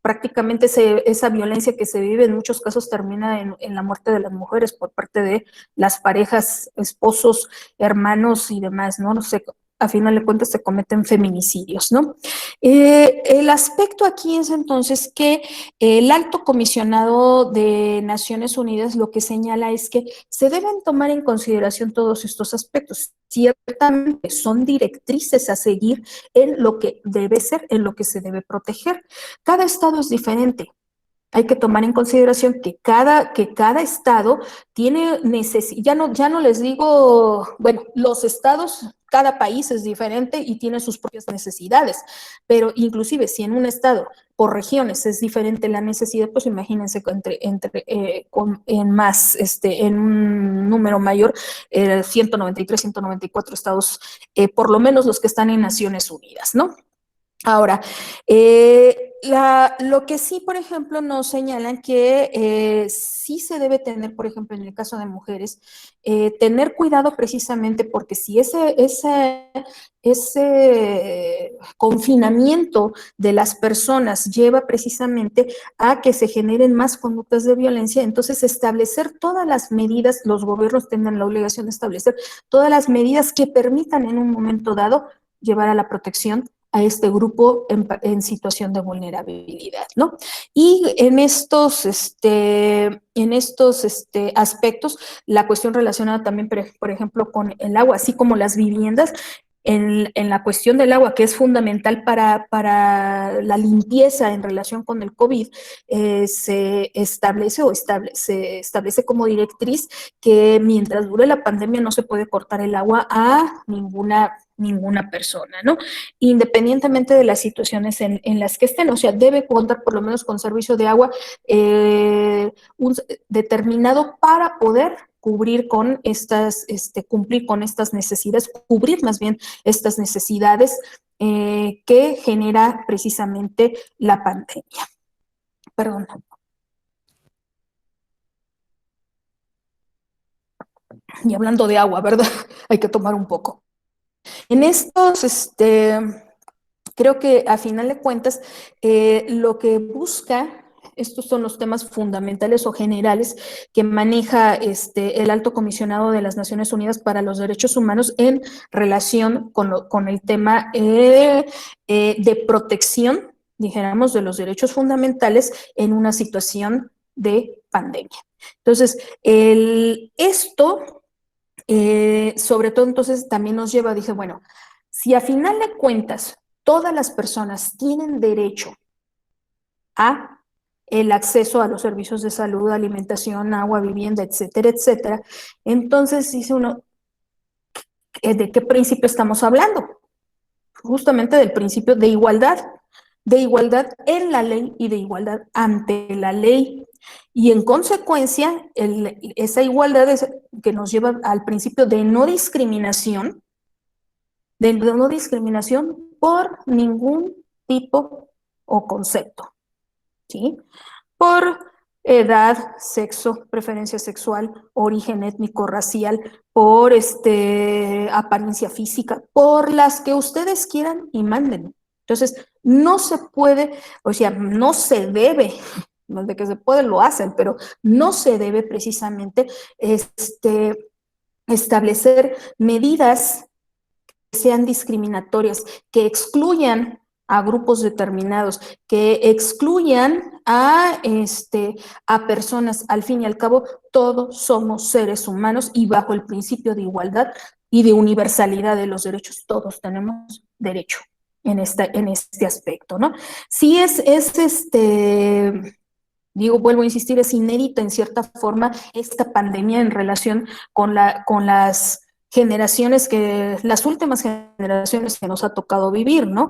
prácticamente esa violencia que se vive en muchos casos termina en la muerte de las mujeres por parte de las parejas, esposos, hermanos y demás, ¿no? No sé, a final de cuentas se cometen feminicidios, ¿no? El aspecto aquí es entonces que el alto comisionado de Naciones Unidas lo que señala es que se deben tomar en consideración todos estos aspectos. Ciertamente son directrices a seguir en lo que debe ser, en lo que se debe proteger. Cada estado es diferente. Hay que tomar en consideración que cada estado tiene necesidad, ya no les digo, bueno, los estados, cada país es diferente y tiene sus propias necesidades, pero inclusive si en un estado por regiones es diferente la necesidad, pues imagínense en un número mayor, 193, 194 estados, por lo menos los que están en Naciones Unidas, ¿no? Ahora, lo que sí, por ejemplo, nos señalan que sí se debe tener, por ejemplo, en el caso de mujeres, tener cuidado precisamente porque si ese confinamiento de las personas lleva precisamente a que se generen más conductas de violencia, entonces establecer todas las medidas, los gobiernos tendrán la obligación de establecer todas las medidas que permitan en un momento dado llevar a la protección a este grupo situación de vulnerabilidad, ¿no? Y en estos aspectos, la cuestión relacionada también, por ejemplo, con el agua, así como las viviendas, en la cuestión del agua, que es fundamental para la limpieza en relación con el COVID, se establece como directriz que mientras dure la pandemia no se puede cortar el agua a ninguna persona, ¿no? Independientemente de las situaciones en las que estén, o sea, debe contar por lo menos con servicio de agua determinado para poder cumplir con estas necesidades, cubrir más bien estas necesidades que genera precisamente la pandemia. Perdón. Y hablando de agua, ¿verdad? Hay que tomar un poco. En estos, creo que a final de cuentas, lo que busca, estos son los temas fundamentales o generales que maneja el alto comisionado de las Naciones Unidas para los Derechos Humanos en relación con el tema de protección, dijéramos, de los derechos fundamentales en una situación de pandemia. Entonces, sobre todo, entonces también nos lleva, dije, bueno, si a final de cuentas todas las personas tienen derecho a el acceso a los servicios de salud, alimentación, agua, vivienda, etcétera, etcétera, entonces dice uno, ¿de qué principio estamos hablando? justamente del principio de igualdad en la ley y de igualdad ante la ley. Y en consecuencia, esa igualdad es que nos lleva al principio de no discriminación por ningún tipo o concepto, ¿sí? Por edad, sexo, preferencia sexual, origen étnico, racial, por apariencia física, por las que ustedes quieran y manden. Entonces, no se puede, o sea, no se debe, no de que se puede lo hacen, pero no se debe precisamente establecer medidas que sean discriminatorias, que excluyan a grupos determinados, que excluyan a personas. Al fin y al cabo, todos somos seres humanos y bajo el principio de igualdad y de universalidad de los derechos, todos tenemos derecho en este aspecto, ¿no? Sí digo, vuelvo a insistir, es inédita en cierta forma esta pandemia en relación con las generaciones las últimas generaciones que nos ha tocado vivir, ¿no?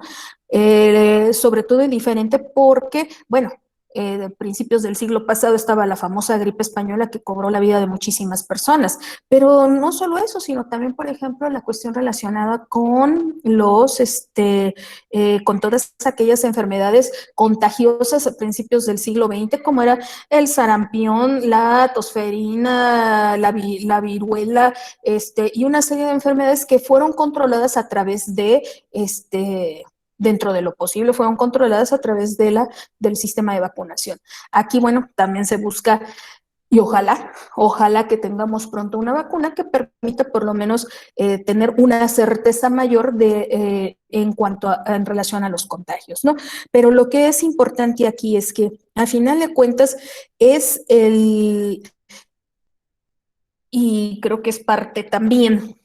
Sobre todo es diferente porque, bueno, de principios del siglo pasado estaba la famosa gripe española que cobró la vida de muchísimas personas, pero no solo eso, sino también, por ejemplo, la cuestión relacionada con con todas aquellas enfermedades contagiosas a principios del siglo XX, como era el sarampión, la tosferina, la viruela, y una serie de enfermedades que fueron controladas a través de dentro de lo posible, fueron controladas a través del sistema de vacunación. Aquí, bueno, también se busca, y ojalá que tengamos pronto una vacuna que permita por lo menos tener una certeza mayor en relación a los contagios, ¿no? Pero lo que es importante aquí es que, al final de cuentas, y creo que es parte también,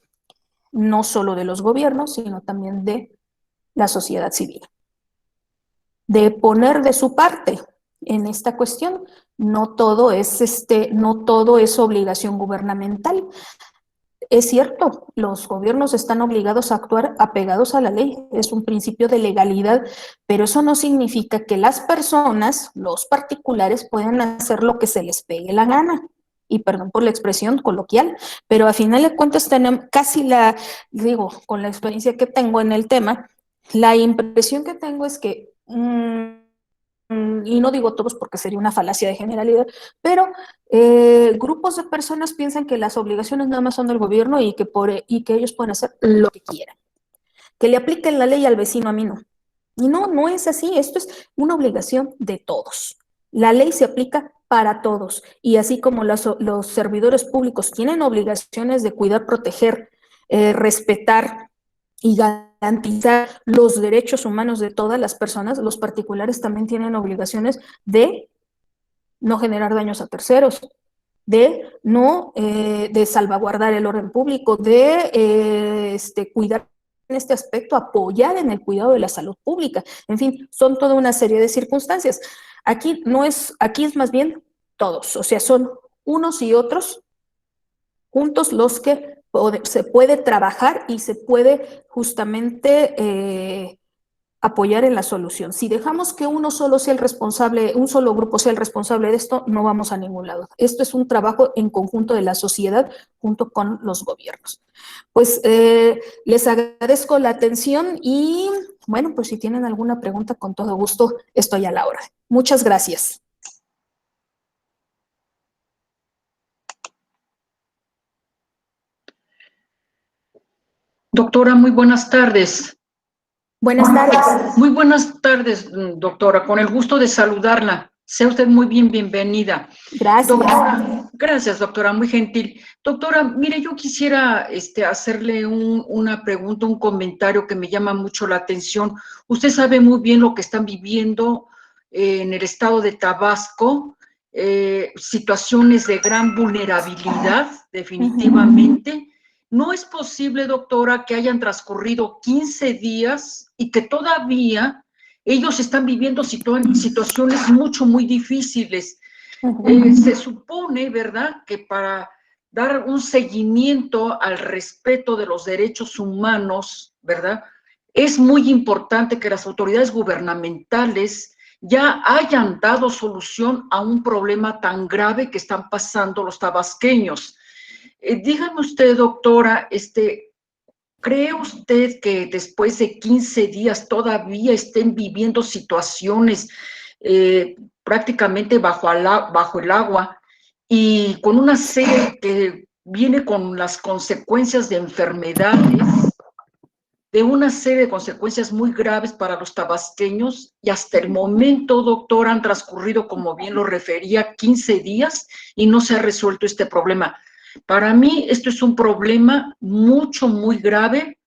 no solo de los gobiernos, sino también de la sociedad civil, de poner de su parte en esta cuestión. No todo es obligación gubernamental. Es cierto, los gobiernos están obligados a actuar apegados a la ley, es un principio de legalidad, pero eso no significa que las personas, los particulares, puedan hacer lo que se les pegue la gana. Y perdón por la expresión coloquial, pero a final de cuentas tenemos digo, con la experiencia que tengo en el tema, la impresión que tengo es que, y no digo todos porque sería una falacia de generalidad, pero grupos de personas piensan que las obligaciones nada más son del gobierno y que ellos pueden hacer lo que quieran. Que le apliquen la ley al vecino, a mí no. Y no es así, esto es una obligación de todos. La ley se aplica para todos, y así como los servidores públicos tienen obligaciones de cuidar, proteger, respetar y garantizar los derechos humanos de todas las personas, los particulares también tienen obligaciones de no generar daños a terceros, de salvaguardar el orden público, de cuidar en este aspecto, apoyar en el cuidado de la salud pública. En fin, son toda una serie de circunstancias. Aquí es más bien todos, o sea, son unos y otros juntos los que se puede trabajar y se puede justamente apoyar en la solución. Si dejamos que uno solo sea el responsable, un solo grupo sea el responsable de esto, no vamos a ningún lado. Esto es un trabajo en conjunto de la sociedad junto con los gobiernos. Pues les agradezco la atención y, bueno, pues si tienen alguna pregunta, con todo gusto estoy a la hora. Muchas gracias. Doctora, muy buenas tardes. Buenas tardes. Muy buenas tardes, doctora. Con el gusto de saludarla. Sea usted muy bienvenida. Gracias. Doctora, gracias, doctora, muy gentil. Doctora, mire, yo quisiera hacerle una pregunta, un comentario que me llama mucho la atención. Usted sabe muy bien lo que están viviendo en el estado de Tabasco, situaciones de gran vulnerabilidad, definitivamente. No es posible, doctora, que hayan transcurrido 15 días y que todavía ellos están viviendo situaciones muy difíciles. Se supone, ¿verdad?, que para dar un seguimiento al respeto de los derechos humanos, ¿verdad?, es muy importante que las autoridades gubernamentales ya hayan dado solución a un problema tan grave que están pasando los tabasqueños. Dígame usted, doctora, ¿cree usted que después de 15 días todavía estén viviendo situaciones prácticamente bajo el agua y con una serie que viene con las consecuencias de enfermedades, de una serie de consecuencias muy graves para los tabasqueños? Y hasta el momento, doctor, han transcurrido, como bien lo refería, 15 días y no se ha resuelto este problema. Para mí esto es un problema muy grave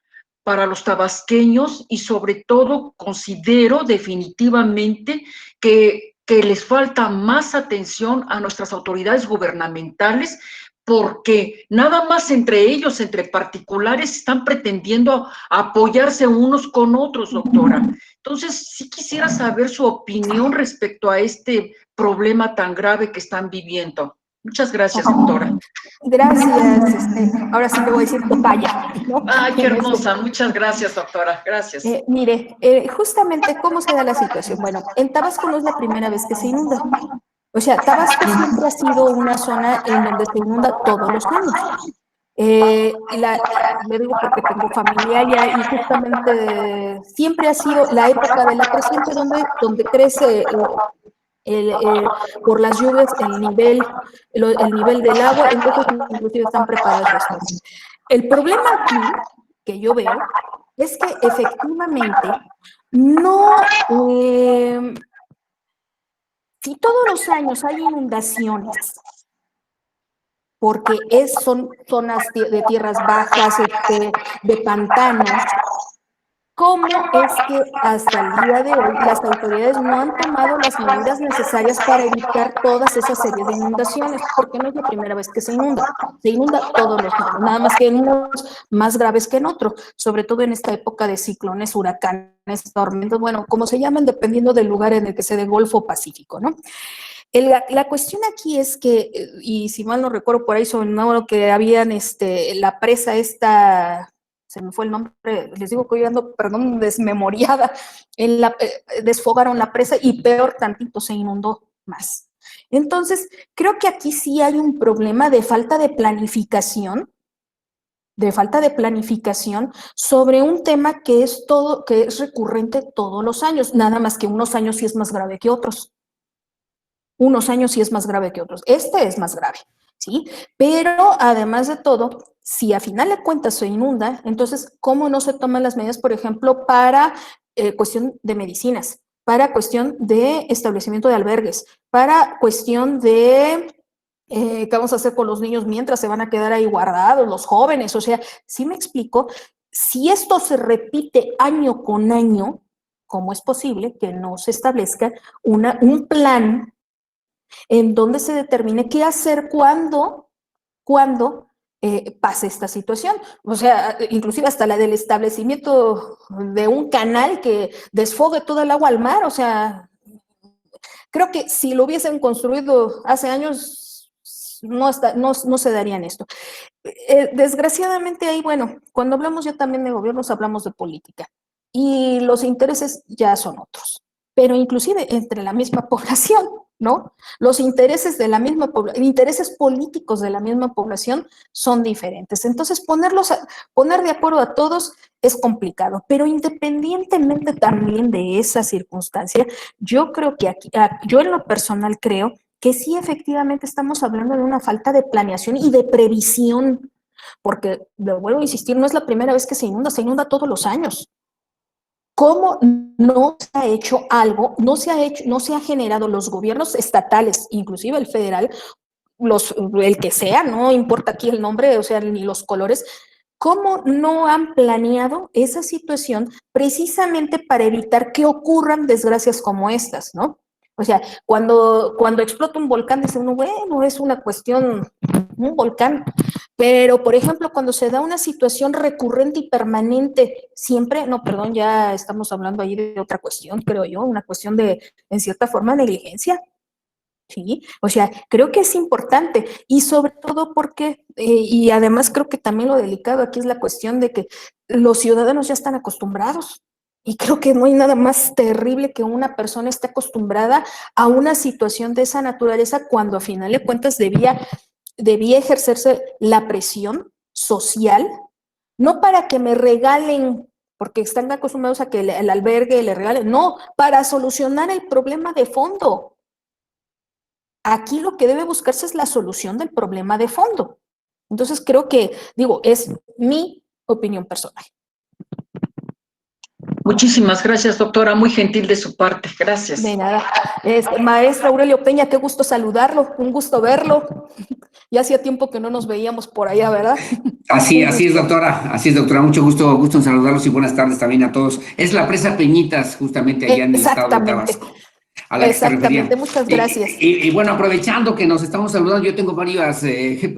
para los tabasqueños y sobre todo considero definitivamente que les falta más atención a nuestras autoridades gubernamentales, porque nada más entre ellos, entre particulares, están pretendiendo apoyarse unos con otros, doctora. Entonces, sí quisiera saber su opinión respecto a este problema tan grave que están viviendo. Muchas gracias, doctora. Gracias, ahora sí le voy a decir topaya, ¿no? Ay, qué hermosa. Muchas gracias, doctora. Gracias. Mire, justamente, ¿cómo se da la situación? Bueno, en Tabasco no es la primera vez que se inunda. O sea, Tabasco siempre ha sido una zona en donde se inunda todos los años. Le digo porque tengo familia allá y justamente siempre ha sido la época de la creciente donde crece por las lluvias el nivel del agua, entonces inclusive están preparadas las cosas. El problema aquí que yo veo es que efectivamente no, si todos los años hay inundaciones, porque son zonas de tierras bajas, de pantanos, ¿cómo es que hasta el día de hoy las autoridades no han tomado las medidas necesarias para evitar todas esas series de inundaciones? Porque no es la primera vez que se inunda todos los años, nada más que en unos más graves que en otros, sobre todo en esta época de ciclones, huracanes, tormentas, bueno, como se llaman, dependiendo del lugar en el que se dé Golfo Pacífico, ¿no? La cuestión aquí es que, y si mal no recuerdo por ahí sobre no, que habían la presa esta, se me fue el nombre, les digo que hoy ando, perdón, desmemoriada, desfogaron la presa y peor tantito se inundó más. Entonces, creo que aquí sí hay un problema de falta de planificación sobre un tema que es recurrente todos los años, nada más que unos años sí es más grave que otros. Unos años sí es más grave que otros. Este es más grave, ¿sí? Pero además de todo, si a final de cuentas se inunda, entonces, ¿cómo no se toman las medidas, por ejemplo, para cuestión de medicinas, para cuestión de establecimiento de albergues, para cuestión de qué vamos a hacer con los niños mientras se van a quedar ahí guardados, los jóvenes? O sea, ¿sí me explico? Si esto se repite año con año, ¿cómo es posible que no se establezca un plan en donde se determine qué hacer cuando pase esta situación? O sea, inclusive hasta la del establecimiento de un canal que desfogue todo el agua al mar. O sea, creo que si lo hubiesen construido hace años, no se darían esto. Desgraciadamente ahí, bueno, cuando hablamos ya también de gobiernos, hablamos de política y los intereses ya son otros, pero inclusive entre la misma población, ¿no? Los intereses de la misma intereses políticos de la misma población son diferentes. Entonces, poner de acuerdo a todos es complicado, pero independientemente también de esa circunstancia, yo creo que yo en lo personal creo que sí, efectivamente estamos hablando de una falta de planeación y de previsión, porque, lo vuelvo a insistir, no es la primera vez que se inunda todos los años. ¿Cómo no se ha hecho algo? No se ha generado los gobiernos estatales, inclusive el federal, el que sea, no importa aquí el nombre, o sea, ni los colores. ¿Cómo no han planeado esa situación precisamente para evitar que ocurran desgracias como estas, ¿no? O sea, cuando explota un volcán, dice uno, bueno, es una cuestión, un volcán. Pero, por ejemplo, cuando se da una situación recurrente y permanente, siempre, no, perdón, ya estamos hablando ahí de otra cuestión, creo yo, una cuestión de, en cierta forma, negligencia. ¿sí? O sea, creo que es importante y sobre todo porque, y además creo que también lo delicado aquí es la cuestión de que los ciudadanos ya están acostumbrados. Y creo que no hay nada más terrible que una persona esté acostumbrada a una situación de esa naturaleza cuando a final de cuentas debía ejercerse la presión social, no para que me regalen, porque están acostumbrados a que el albergue le regalen, no, para solucionar el problema de fondo. Aquí lo que debe buscarse es la solución del problema de fondo. Entonces creo que, digo, es mi opinión personal. Muchísimas gracias, doctora, muy gentil de su parte, gracias. De nada. Maestra Aurelio Peña, qué gusto saludarlo, un gusto verlo. Ya hacía tiempo que no nos veíamos por allá, ¿verdad? Así es, doctora, mucho gusto en saludarlos y buenas tardes también a todos. Es la presa Peñitas, justamente allá en el estado de Tabasco, a la que se refería. Exactamente, muchas gracias. Y bueno, aprovechando que nos estamos saludando, yo tengo varias,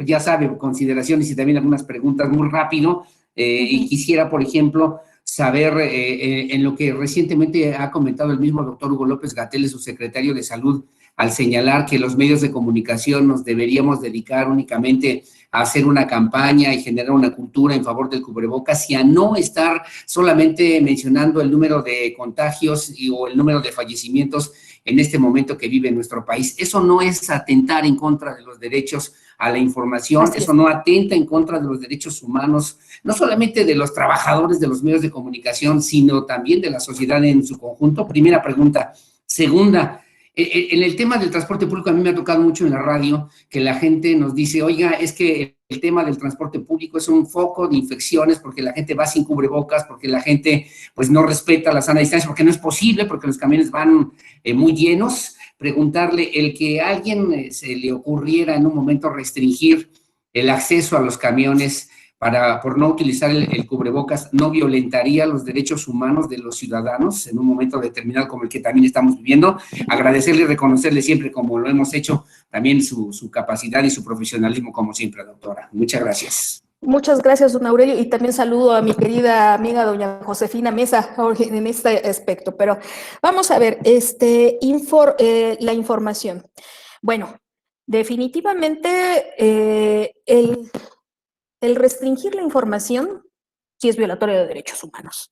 ya sabe, consideraciones y también algunas preguntas muy rápido, y quisiera, por ejemplo, saber en lo que recientemente ha comentado el mismo doctor Hugo López-Gatell, su secretario de Salud, al señalar que los medios de comunicación nos deberíamos dedicar únicamente a hacer una campaña y generar una cultura en favor del cubrebocas y a no estar solamente mencionando el número de contagios o el número de fallecimientos en este momento que vive nuestro país. Eso no es atentar en contra de los derechos a la información, eso no atenta en contra de los derechos humanos, no solamente de los trabajadores de los medios de comunicación, sino también de la sociedad en su conjunto. Primera pregunta. Segunda, en el tema del transporte público, a mí me ha tocado mucho en la radio que la gente nos dice, oiga, es que el tema del transporte público es un foco de infecciones porque la gente va sin cubrebocas, porque la gente pues no respeta la sana distancia, porque no es posible, porque los camiones van muy llenos. Preguntarle, el que a alguien se le ocurriera en un momento restringir el acceso a los camiones por no utilizar el cubrebocas, ¿no violentaría los derechos humanos de los ciudadanos en un momento determinado como el que también estamos viviendo? Agradecerle y reconocerle siempre, como lo hemos hecho, también su capacidad y su profesionalismo, como siempre, doctora. Muchas gracias. Muchas gracias, don Aurelio, y también saludo a mi querida amiga doña Josefina Mesa en este aspecto. Pero vamos a ver, la información. Bueno, definitivamente el restringir la información sí es violatorio de derechos humanos.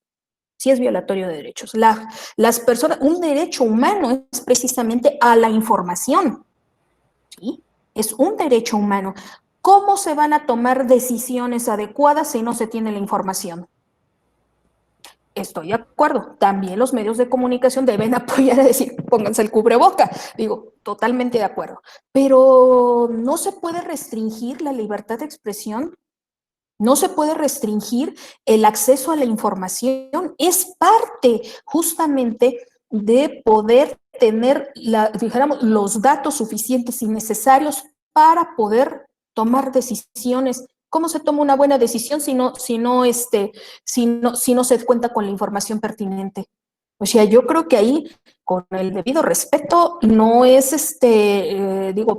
Sí es violatorio de derechos. Las personas, un derecho humano es precisamente a la información. ¿Sí? Es un derecho humano. ¿Cómo se van a tomar decisiones adecuadas si no se tiene la información? Estoy de acuerdo. También los medios de comunicación deben apoyar a decir, pónganse el cubreboca. Digo, totalmente de acuerdo. Pero no se puede restringir la libertad de expresión. No se puede restringir el acceso a la información. Es parte justamente de poder tener, dijéramos, los datos suficientes y necesarios para poder tomar decisiones. ¿Cómo se toma una buena decisión si no se cuenta con la información pertinente? O sea, yo creo que ahí, con el debido respeto, no es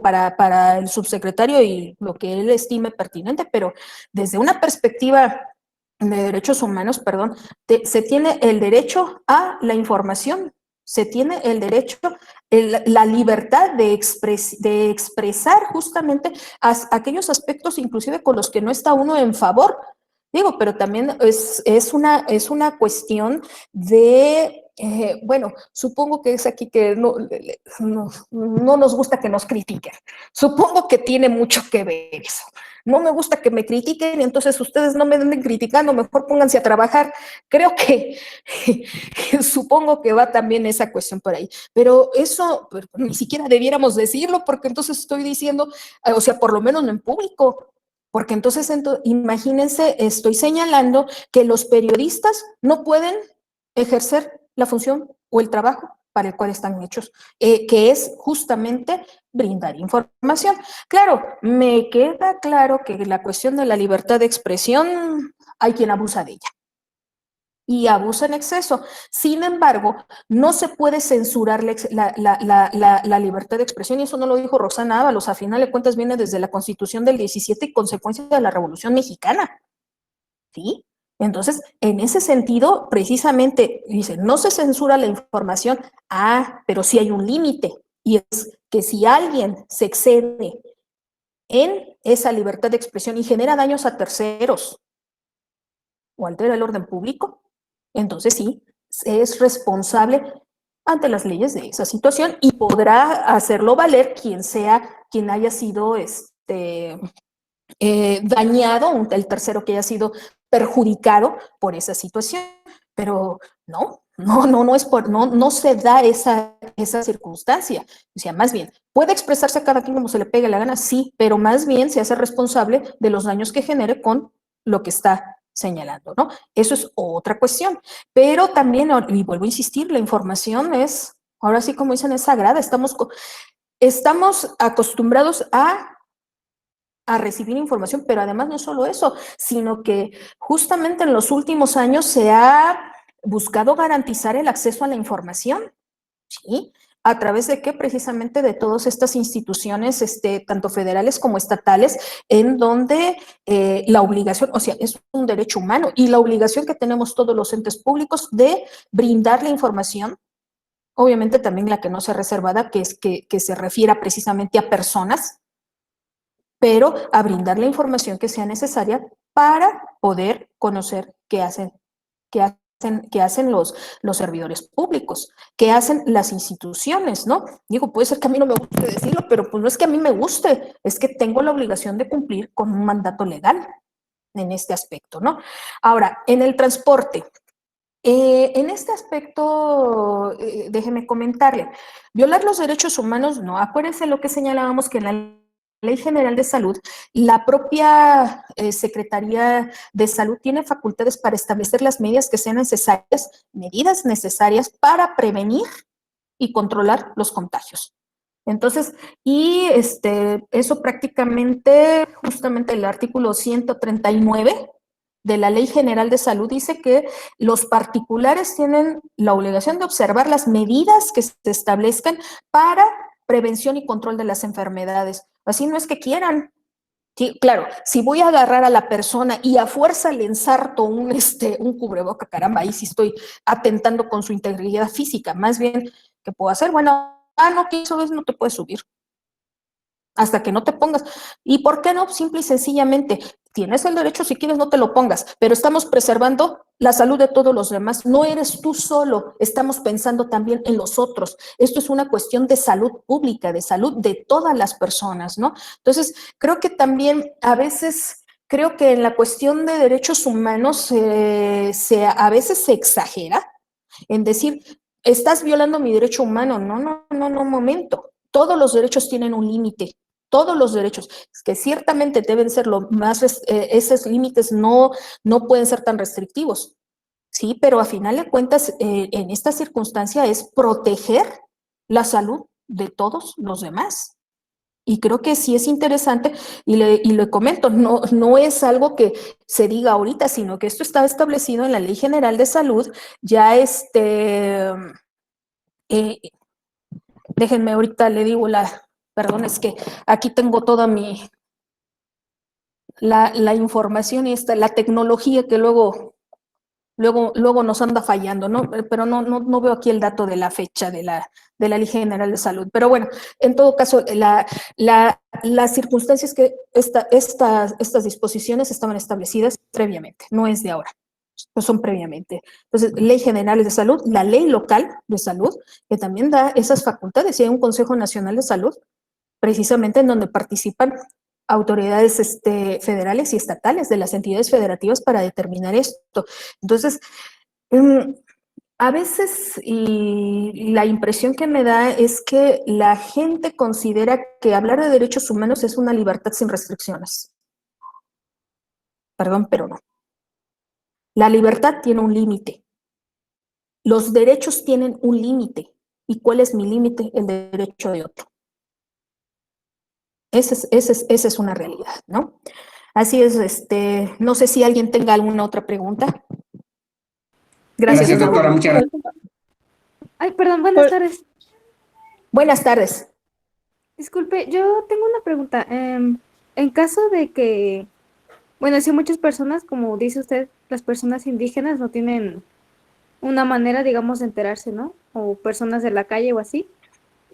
para el subsecretario y lo que él estime pertinente, pero desde una perspectiva de derechos humanos, se tiene el derecho a la información, se tiene el derecho, la libertad de expresar justamente aquellos aspectos inclusive con los que no está uno en favor. Digo, pero también es una cuestión de, bueno, supongo que es aquí que no nos gusta que nos critiquen. Supongo que tiene mucho que ver eso. No me gusta que me critiquen, y entonces ustedes no me anden criticando, mejor pónganse a trabajar. Creo que supongo que va también esa cuestión por ahí. Pero eso ni siquiera debiéramos decirlo, porque entonces estoy diciendo, o sea, por lo menos no en público. Porque entonces, imagínense, estoy señalando que los periodistas no pueden ejercer la función o el trabajo para el cual están hechos, que es justamente brindar información. Claro, me queda claro que la cuestión de la libertad de expresión hay quien abusa de ella. Y abusa en exceso. Sin embargo, no se puede censurar la libertad de expresión, y eso no lo dijo Roxana Ábalos, a final de cuentas viene desde la Constitución del 17 y consecuencia de la Revolución Mexicana. ¿Sí? Entonces, en ese sentido, precisamente, dice, no se censura la información, pero sí hay un límite. y es que si alguien se excede en esa libertad de expresión y genera daños a terceros o altera el orden público, entonces sí, es responsable ante las leyes de esa situación y podrá hacerlo valer quien haya sido dañado, el tercero que haya sido perjudicado por esa situación. Pero no se da esa circunstancia. O sea, más bien, puede expresarse a cada quien como se le pegue la gana, sí, pero más bien se hace responsable de los daños que genere con lo que está señalando, ¿no? Eso es otra cuestión. Pero también, y vuelvo a insistir, la información es, ahora sí como dicen, es sagrada. Estamos acostumbrados a recibir información, pero además no solo eso, sino que justamente en los últimos años se ha buscado garantizar el acceso a la información, ¿sí? ¿A través de qué? Precisamente de todas estas instituciones, tanto federales como estatales, en donde la obligación, o sea, es un derecho humano y la obligación que tenemos todos los entes públicos de brindar la información, obviamente también la que no sea reservada, que es que se refiera precisamente a personas, pero a brindar la información que sea necesaria para poder conocer qué hacen los servidores públicos, qué hacen las instituciones, ¿no? Digo, puede ser que a mí no me guste decirlo, pero pues no es que a mí me guste, es que tengo la obligación de cumplir con un mandato legal en este aspecto, ¿no? Ahora, en el transporte, en este aspecto, déjeme comentarle, violar los derechos humanos, no, acuérdense lo que señalábamos que en la Ley General de Salud, la propia Secretaría de Salud tiene facultades para establecer las medidas que sean medidas necesarias para prevenir y controlar los contagios. Entonces, y eso prácticamente, justamente el artículo 139 de la Ley General de Salud dice que los particulares tienen la obligación de observar las medidas que se establezcan para prevención y control de las enfermedades. Así no es que quieran. Sí, claro, si voy a agarrar a la persona y a fuerza le ensarto un cubreboca, caramba, ahí sí estoy atentando con su integridad física. Más bien, ¿qué puedo hacer? Bueno, no quiso, no te puedes subir. Hasta que no te pongas. ¿Y por qué no? Simple y sencillamente, tienes el derecho, si quieres no te lo pongas, pero estamos preservando la salud de todos los demás. No eres tú solo, estamos pensando también en los otros. Esto es una cuestión de salud pública, de salud de todas las personas, ¿no? Entonces, creo que también a veces, creo que en la cuestión de derechos humanos a veces se exagera en decir, estás violando mi derecho humano. No, momento. Todos los derechos tienen un límite. Todos los derechos, que ciertamente deben ser esos límites no pueden ser tan restrictivos, ¿sí? Pero a final de cuentas, en esta circunstancia es proteger la salud de todos los demás. Y creo que sí es interesante, y le comento, no es algo que se diga ahorita, sino que esto está establecido en la Ley General de Salud, ya déjenme ahorita le digo perdón, es que aquí tengo toda la información y la tecnología que luego nos anda fallando, ¿no? Pero no veo aquí el dato de la fecha de la Ley General de Salud. Pero bueno, en todo caso, las circunstancias que estas disposiciones estaban establecidas previamente, no es de ahora, pues son previamente. Entonces, Ley General de Salud, la Ley Local de Salud, que también da esas facultades, y hay un Consejo Nacional de Salud, precisamente en donde participan autoridades federales y estatales de las entidades federativas para determinar esto. Entonces, a veces y la impresión que me da es que la gente considera que hablar de derechos humanos es una libertad sin restricciones. Perdón, pero no. La libertad tiene un límite. Los derechos tienen un límite. ¿Y cuál es mi límite? El derecho de otro. Esa es una realidad, ¿no? Así es, no sé si alguien tenga alguna otra pregunta. Gracias, doctora, muchas gracias. Ay, perdón, buenas tardes. Buenas tardes. Disculpe, yo tengo una pregunta. En caso de que, bueno, si muchas personas, como dice usted, las personas indígenas no tienen una manera, digamos, de enterarse, ¿no? O personas de la calle o así.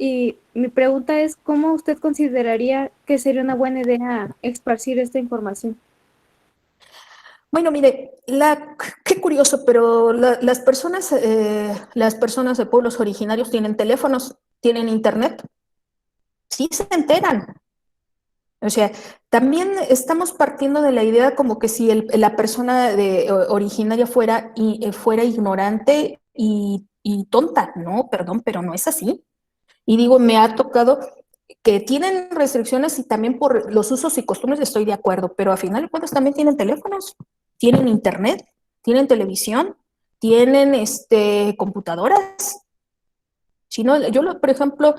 Y mi pregunta es, ¿cómo usted consideraría que sería una buena idea esparcir esta información? Bueno, mire, qué curioso, pero las personas de pueblos originarios tienen teléfonos, tienen internet, sí se enteran. O sea, también estamos partiendo de la idea como que si la persona originaria fuera ignorante y tonta. No, perdón, pero no es así. Y digo, me ha tocado que tienen restricciones y también por los usos y costumbres estoy de acuerdo, pero a final de cuentas también tienen teléfonos, tienen internet, tienen televisión, tienen computadoras. Si no, por ejemplo,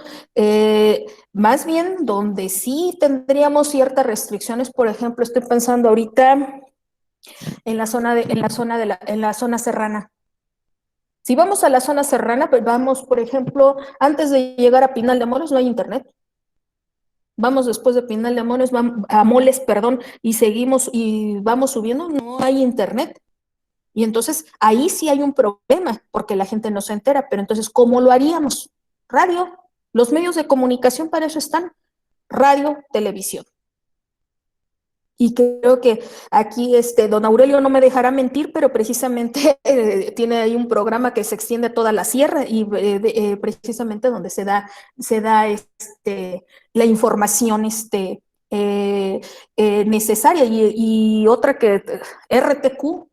más bien donde sí tendríamos ciertas restricciones, por ejemplo, estoy pensando ahorita en la zona serrana. Si vamos a la zona serrana, pues vamos, por ejemplo, antes de llegar a Pinal de Moles no hay internet. Vamos después de Pinal de Moles, perdón, y seguimos y vamos subiendo, no hay internet. Y entonces ahí sí hay un problema, porque la gente no se entera, pero entonces, ¿cómo lo haríamos? Radio, los medios de comunicación para eso están, radio, televisión. Y creo que aquí don Aurelio no me dejará mentir, pero precisamente tiene ahí un programa que se extiende toda la sierra y precisamente donde se da la información necesaria y otra que RTQ,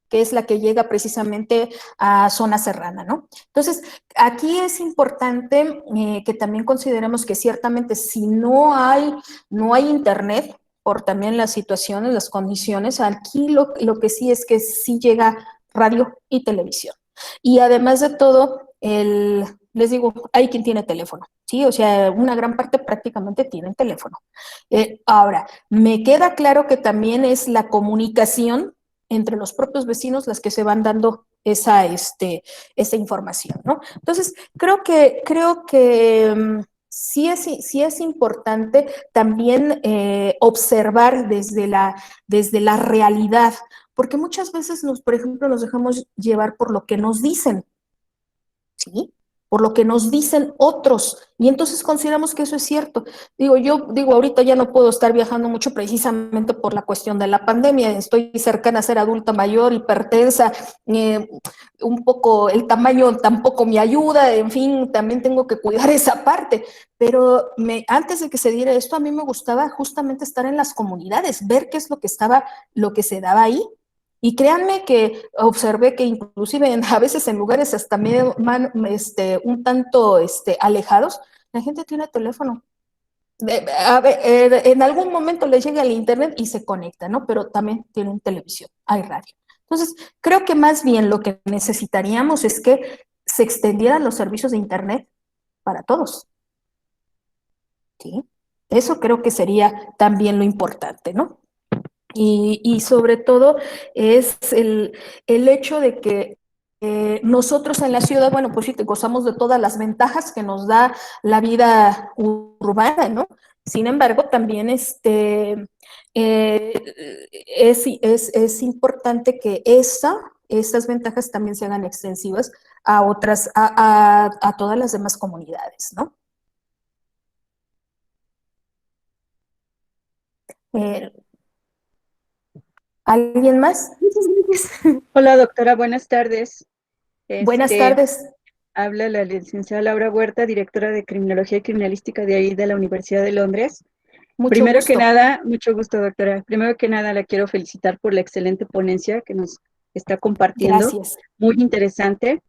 que es la que llega precisamente a zona serrana, ¿no? Entonces, aquí es importante que también consideremos que ciertamente si no hay internet, por también las situaciones, las condiciones, aquí lo que sí es que sí llega radio y televisión. Y además de todo, les digo, hay quien tiene teléfono, ¿sí? O sea, una gran parte prácticamente tienen teléfono. Ahora, me queda claro que también es la comunicación entre los propios vecinos las que se van dando esa información, ¿no? Entonces, creo que sí es importante también observar desde la realidad, porque muchas veces por ejemplo, nos dejamos llevar por lo que nos dicen, ¿sí? Por lo que nos dicen otros, y entonces consideramos que eso es cierto. Ahorita ya no puedo estar viajando mucho precisamente por la cuestión de la pandemia, estoy cercana a ser adulta mayor, hipertensa, un poco el tamaño tampoco me ayuda, en fin, también tengo que cuidar esa parte, pero antes de que se diera esto, a mí me gustaba justamente estar en las comunidades, ver qué es lo que se daba ahí. Y créanme que observé que inclusive a veces en lugares hasta medio, un tanto alejados, la gente tiene teléfono. En algún momento les llega el internet y se conecta, ¿no? Pero también tienen televisión, hay radio. Entonces, creo que más bien lo que necesitaríamos es que se extendieran los servicios de internet para todos. ¿Sí? Eso creo que sería también lo importante, ¿no? Y sobre todo es el hecho de que nosotros en la ciudad, bueno, pues sí, gozamos de todas las ventajas que nos da la vida urbana, ¿no? Sin embargo, también es importante que estas ventajas también se hagan extensivas a todas las demás comunidades, ¿no? ¿Alguien más? Muchas gracias. Hola, doctora, buenas tardes. Buenas tardes. Habla la licenciada Laura Huerta, directora de Criminología y Criminalística de ahí de la Universidad de Londres. Primero que nada, mucho gusto, doctora. Primero que nada, la quiero felicitar por la excelente ponencia que nos está compartiendo. Gracias. Muy interesante.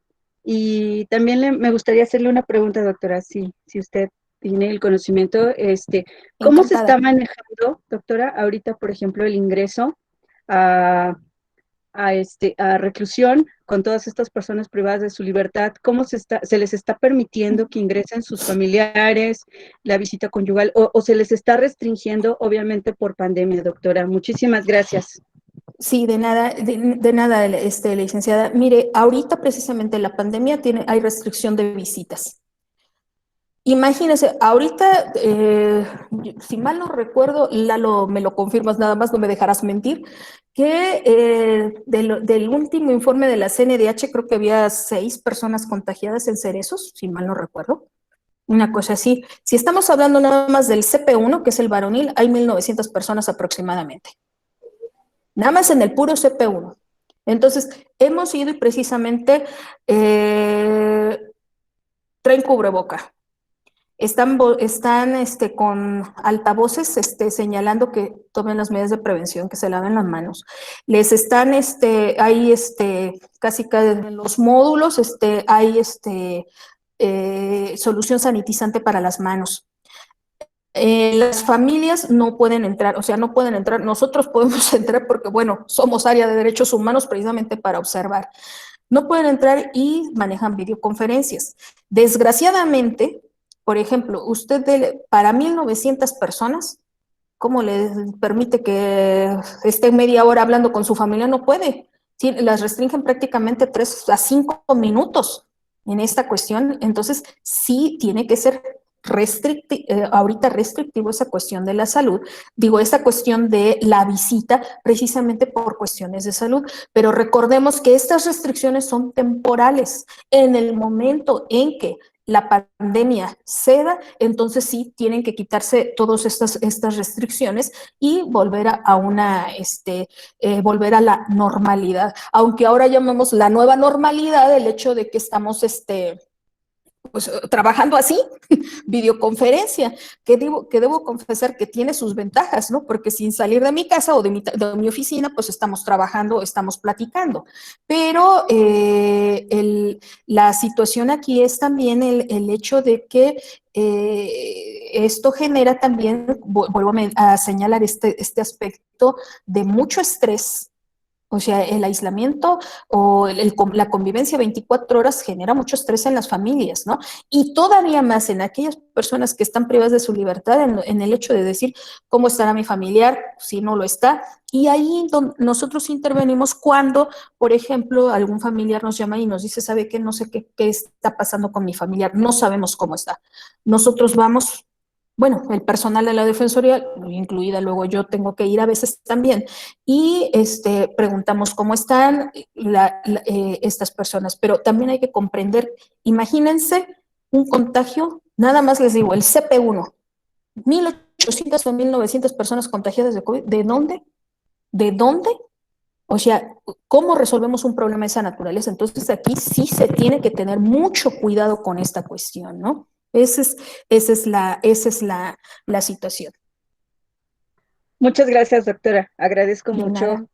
Y también me gustaría hacerle una pregunta, doctora, si usted tiene el conocimiento. ¿Cómo se está manejando, doctora, ahorita, por ejemplo, el ingreso a reclusión con todas estas personas privadas de su libertad? ¿Cómo se les está permitiendo que ingresen sus familiares, la visita conyugal, o se les está restringiendo, obviamente, por pandemia, doctora? Muchísimas gracias. Sí, de nada, licenciada. Mire, ahorita precisamente la pandemia hay restricción de visitas. Imagínense, ahorita, si mal no recuerdo, Lalo, me lo confirmas nada más, no me dejarás mentir, que del último informe de la CNDH creo que había 6 personas contagiadas en Cerezos, si mal no recuerdo. una cosa así. Si estamos hablando nada más del CP1, que es el varonil, hay 1,900 personas aproximadamente. Nada más en el puro CP1. Entonces, hemos ido y precisamente traen cubreboca. Están con altavoces señalando que tomen las medidas de prevención, que se laven las manos. Les están, hay casi en los módulos, hay solución sanitizante para las manos. Las familias no pueden entrar, o sea, no pueden entrar, nosotros podemos entrar porque, bueno, somos área de derechos humanos precisamente para observar. No pueden entrar y manejan videoconferencias. Desgraciadamente, por ejemplo, para 1,900 personas, ¿cómo le permite que esté media hora hablando con su familia? No puede. Sí, las restringen prácticamente 3 a 5 minutos en esta cuestión. Entonces, sí tiene que ser ahorita restrictivo esa cuestión de la salud, digo, esta cuestión de la visita precisamente por cuestiones de salud, pero recordemos que estas restricciones son temporales. En el momento en que la pandemia ceda, entonces sí tienen que quitarse todas estas restricciones y volver volver a la normalidad, aunque ahora llamamos la nueva normalidad el hecho de que estamos pues trabajando así, videoconferencia, que debo confesar que tiene sus ventajas, ¿no? Porque sin salir de mi casa o de mi oficina, pues estamos trabajando, estamos platicando. Pero la situación aquí es también el hecho de que esto genera también, vuelvo a señalar este aspecto de mucho estrés. O sea, el aislamiento o la convivencia 24 horas genera mucho estrés en las familias, ¿no? Y todavía más en aquellas personas que están privadas de su libertad, en el hecho de decir, ¿cómo estará mi familiar si no lo está? Y ahí nosotros intervenimos cuando, por ejemplo, algún familiar nos llama y nos dice, ¿sabe qué? No sé qué está pasando con mi familiar, no sabemos cómo está. Nosotros vamos... Bueno, el personal de la Defensoría, incluida luego yo, tengo que ir a veces también, y preguntamos cómo están estas personas, pero también hay que comprender, imagínense un contagio, nada más les digo, el CP1, 1,800 o 1,900 personas contagiadas de COVID, ¿de dónde? ¿De dónde? O sea, ¿cómo resolvemos un problema de esa naturaleza? Entonces aquí sí se tiene que tener mucho cuidado con esta cuestión, ¿no? Esa es la situación. Muchas gracias, doctora. Agradezco De mucho nada.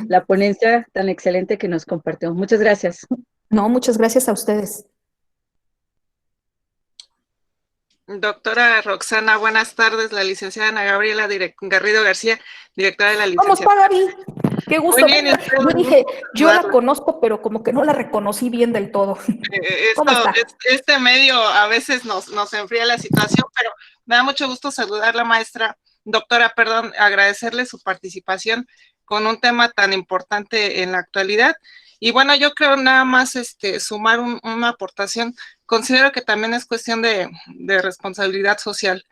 la ponencia tan excelente que nos compartió. Muchas gracias. No, muchas gracias a ustedes. Doctora Roxana, buenas tardes. La licenciada Ana Gabriela Garrido García, directora de la ¿Cómo licenciatura. está, Gaby? Qué gusto. Muy bien, Yo dije, yo la conozco, pero como que no la reconocí bien del todo. ¿Cómo está? Este medio a veces nos enfría la situación, pero me da mucho gusto saludarla, maestra, doctora, perdón, agradecerle su participación con un tema tan importante en la actualidad. Y bueno, yo creo nada más sumar una aportación. Considero que también es cuestión de responsabilidad social.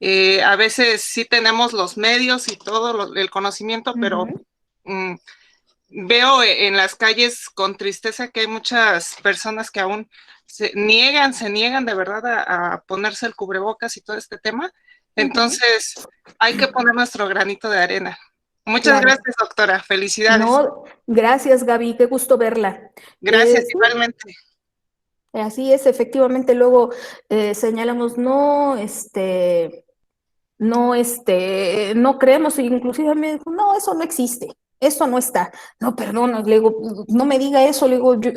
A veces sí tenemos los medios y todo el conocimiento, pero veo en las calles con tristeza que hay muchas personas que aún se niegan de verdad a ponerse el cubrebocas y todo este tema. Entonces, hay que poner nuestro granito de arena. Muchas gracias, doctora. Felicidades. No, gracias, Gaby. Qué gusto verla. Gracias, igualmente. Así es, efectivamente, luego señalamos, no creemos, inclusive me dijo, no, eso no existe, eso no está. No, perdón, le digo, no me diga eso, le digo, yo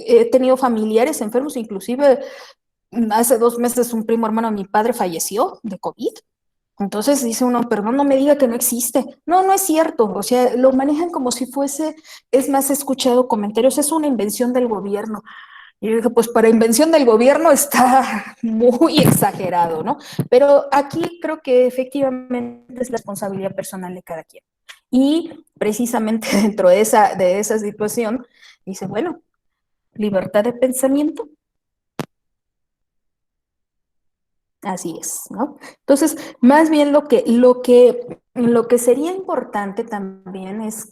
he tenido familiares enfermos, inclusive hace 2 meses un primo hermano de mi padre falleció de COVID. Entonces dice uno, perdón, no me diga que no existe. No, no es cierto. O sea, lo manejan como si fuese, es más, he escuchado comentarios, es una invención del gobierno. Y yo dije, pues para invención del gobierno está muy exagerado, ¿no? Pero aquí creo que efectivamente es la responsabilidad personal de cada quien. Y precisamente dentro de esa situación, dice, bueno, libertad de pensamiento. Así es, ¿no? Entonces, más bien lo que sería importante también es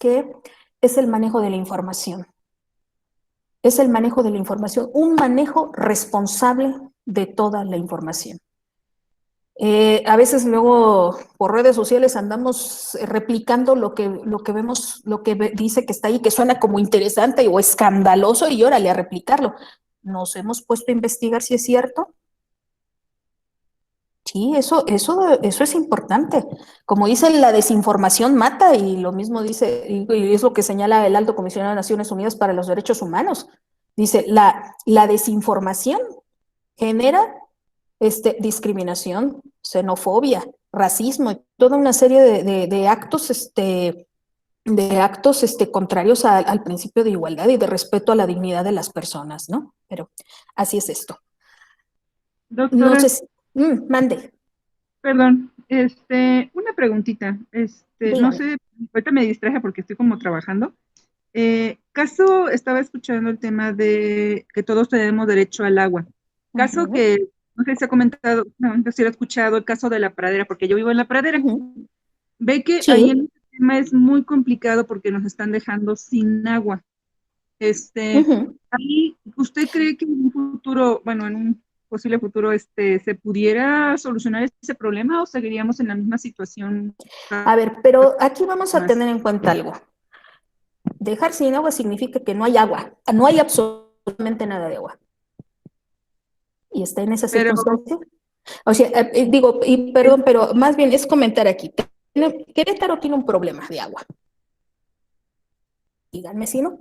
el manejo de la información. Es el manejo de la información, un manejo responsable de toda la información. A veces luego por redes sociales andamos replicando lo que vemos, dice que está ahí, que suena como interesante o escandaloso y órale a replicarlo. ¿Nos hemos puesto a investigar si es cierto? Sí, eso es importante. Como dice, la desinformación mata y lo mismo dice, y es lo que señala el Alto Comisionado de Naciones Unidas para los Derechos Humanos. Dice, la desinformación genera discriminación, xenofobia, racismo, y toda una serie de actos, contrarios al principio de igualdad y de respeto a la dignidad de las personas, ¿no? Pero así es esto. Doctora, No sé si, mande. perdón, una preguntita, no Dígame. sé, ahorita me distraje porque estoy como trabajando. Caso, estaba escuchando el tema de que todos tenemos derecho al agua. Caso que, no sé si se ha comentado, no sé si lo he escuchado, el caso de la pradera, porque yo vivo en la pradera. Ve que Sí. ahí el tema es muy complicado porque nos están dejando sin agua. Ahí, ¿usted cree que en un futuro, bueno, en un posible futuro, se pudiera solucionar ese problema o seguiríamos en la misma situación? A ver, pero aquí vamos a Más. tener en cuenta algo. Dejar sin agua significa que no hay agua, no hay absolutamente nada de agua. Y está en esa Pero- circunstancia. O sea, digo, y perdón, pero más bien es comentar aquí. Querétaro tiene un problema de agua. Díganme si no.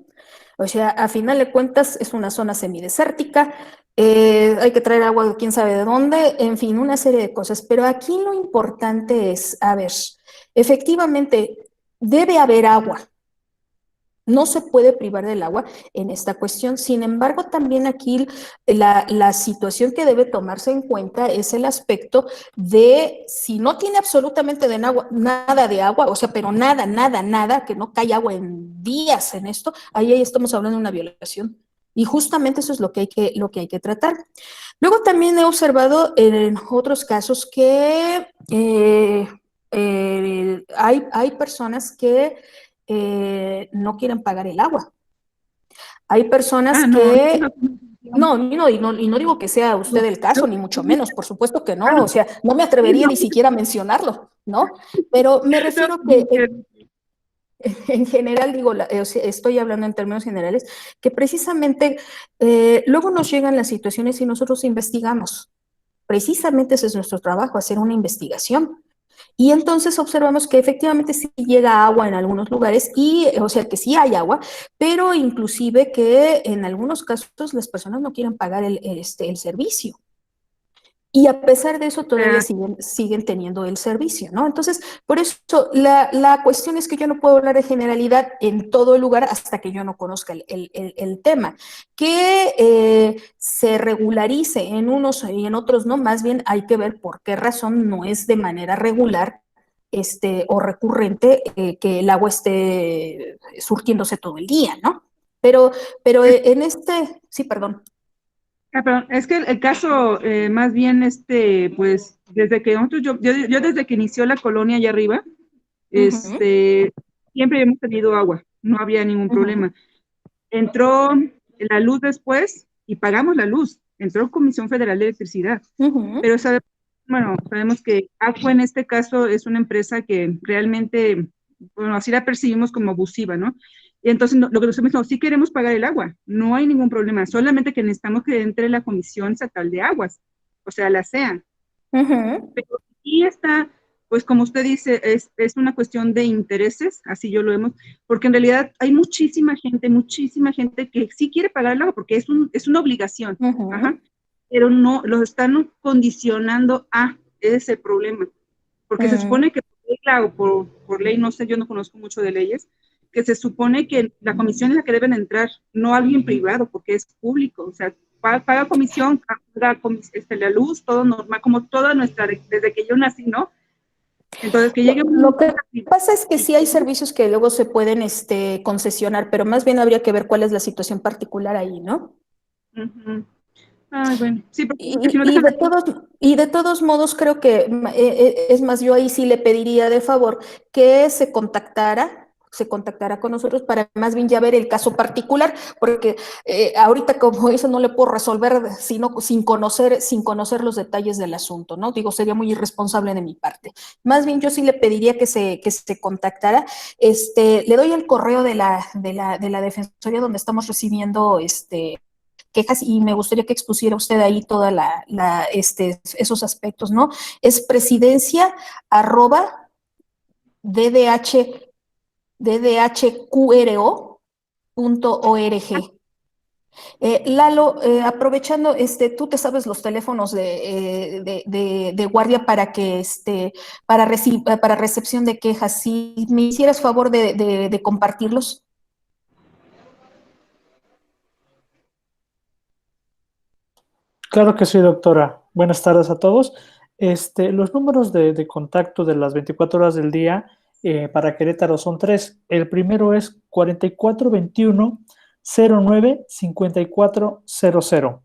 O sea, a final de cuentas es una zona semidesértica, hay que traer agua de quién sabe de dónde, en fin, una serie de cosas. Pero aquí lo importante es, a ver, efectivamente, debe haber agua. No se puede privar del agua en esta cuestión. Sin embargo, también aquí la situación que debe tomarse en cuenta es el aspecto de si no tiene absolutamente nada de agua, o sea, pero nada, que no cae agua en días en esto, ahí estamos hablando de una violación. Y justamente eso es lo que hay que tratar. Luego también he observado en otros casos que hay personas que no quieren pagar el agua. Hay personas que... No, y no digo que sea usted el caso, ni mucho menos, por supuesto que no, o sea, no me atrevería ni siquiera a mencionarlo, ¿no? Pero me refiero que en general, digo, estoy hablando en términos generales, que precisamente luego nos llegan las situaciones y nosotros investigamos. Precisamente ese es nuestro trabajo, hacer una investigación. Y entonces observamos que efectivamente sí llega agua en algunos lugares y, o sea, que sí hay agua, pero inclusive que en algunos casos las personas no quieren pagar el servicio. Y a pesar de eso todavía siguen teniendo el servicio, ¿no? Entonces, por eso la cuestión es que yo no puedo hablar de generalidad en todo el lugar hasta que yo no conozca el tema. Que se regularice en unos y en otros no, más bien hay que ver por qué razón no es de manera regular o recurrente que el agua esté surtiéndose todo el día, ¿no? Pero en sí, perdón. Perdón, es que el caso, más bien, pues, desde que nosotros, yo desde que inició la colonia allá arriba, siempre hemos tenido agua, no había ningún problema. Entró la luz después y pagamos la luz, entró Comisión Federal de Electricidad, pero sabemos que Aqua en este caso es una empresa que realmente, bueno, así la percibimos como abusiva, ¿no? Y entonces lo que nosotros no, sí queremos pagar el agua, no hay ningún problema, solamente que necesitamos que entre la Comisión Estatal de Aguas, o sea, la SEA. Pero aquí está, pues como usted dice, es una cuestión de intereses, así yo lo vemos, porque en realidad hay muchísima gente que sí quiere pagar el agua, porque es una obligación, pero no, los están condicionando a ese problema, porque se supone que por ley, no sé, yo no conozco mucho de leyes, que se supone que la comisión es la que deben entrar, no alguien privado, porque es público, o sea, paga comisión, paga la luz, todo normal, como toda nuestra, desde que yo nací, ¿no? Entonces, que llegue Lo que pasa es que sí hay servicios que luego se pueden concesionar, pero más bien habría que ver cuál es la situación particular ahí, ¿no? Ay, bueno, sí, porque y de todos modos creo que, es más, yo ahí sí le pediría de favor que se contactara se contactará con nosotros para más bien ya ver el caso particular, porque ahorita como eso no le puedo resolver sin conocer los detalles del asunto, ¿no? Digo, sería muy irresponsable de mi parte. Más bien yo sí le pediría que se contactara. Le doy el correo de la Defensoría donde estamos recibiendo quejas y me gustaría que expusiera usted ahí toda esos aspectos, ¿no? Es presidencia@ddhqro.org. Lalo, aprovechando, tú te sabes los teléfonos de guardia para que para recepción de quejas. Si me hicieras favor de compartirlos. Claro que sí, doctora. Buenas tardes a todos. Los números de contacto de las 24 horas del día para Querétaro son 3. El primero es 4421-09-5400.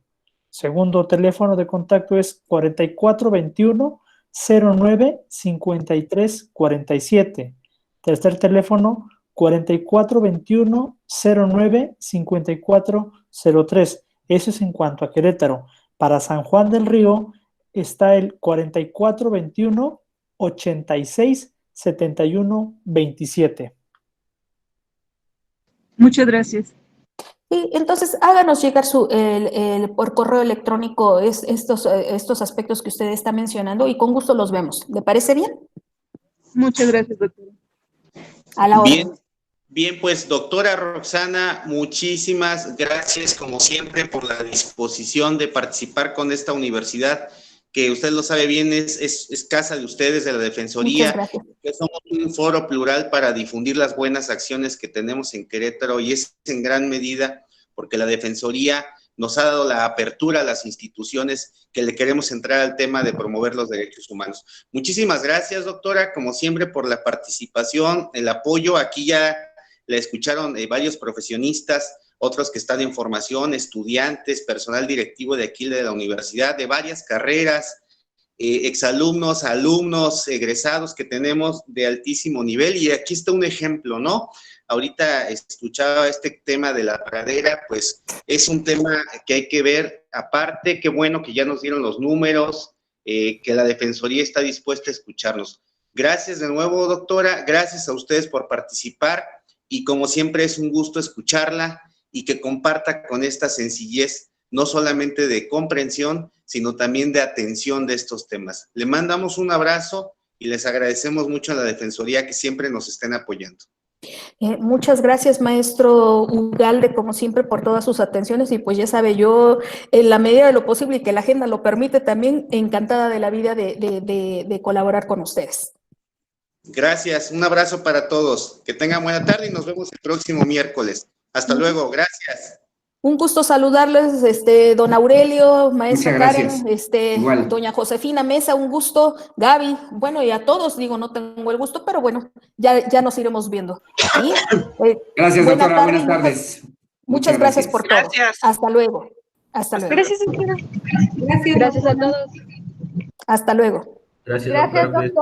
Segundo teléfono de contacto es 4421-09-5347. Tercer teléfono 4421-09-5403. Eso es en cuanto a Querétaro. Para San Juan del Río está el 4421-86-71-27. Muchas gracias. Sí, entonces háganos llegar por correo electrónico estos aspectos que usted está mencionando y con gusto los vemos. ¿Le parece bien? Muchas gracias, doctora. A la orden. Bien, pues doctora Roxana, muchísimas gracias como siempre por la disposición de participar con esta universidad, que usted lo sabe bien, es casa de ustedes, de la Defensoría. Muchas gracias. Que somos un foro plural para difundir las buenas acciones que tenemos en Querétaro y es en gran medida porque la Defensoría nos ha dado la apertura a las instituciones que le queremos entrar al tema de promover los derechos humanos. Muchísimas gracias, doctora, como siempre, por la participación, el apoyo. Aquí ya la escucharon varios profesionistas, otros que están en formación, estudiantes, personal directivo de aquí de la universidad, de varias carreras, exalumnos, alumnos, egresados que tenemos de altísimo nivel. Y aquí está un ejemplo, ¿no? Ahorita escuchaba este tema de la pradera, pues es un tema que hay que ver aparte. Qué bueno que ya nos dieron los números, que la Defensoría está dispuesta a escucharnos. Gracias de nuevo, doctora, gracias a ustedes por participar y como siempre es un gusto escucharla y que comparta con esta sencillez, no solamente de comprensión, sino también de atención de estos temas. Le mandamos un abrazo y les agradecemos mucho a la Defensoría que siempre nos estén apoyando. Muchas gracias, maestro Ugalde, como siempre, por todas sus atenciones y pues ya sabe, yo en la medida de lo posible y que la agenda lo permite también, encantada de la vida de colaborar con ustedes. Gracias, un abrazo para todos, que tengan buena tarde y nos vemos el próximo miércoles. Hasta luego, gracias. Un gusto saludarles, don Aurelio, maestra Karen, doña Josefina Mesa, un gusto, Gaby, bueno, y a todos, digo, no tengo el gusto, pero bueno, ya nos iremos viendo. ¿Sí? Gracias, doctora, buenas tardes. Muchas gracias por todo. Hasta luego. Hasta luego. Gracias, doctora. Gracias a todos. Hasta luego. Gracias, doctora.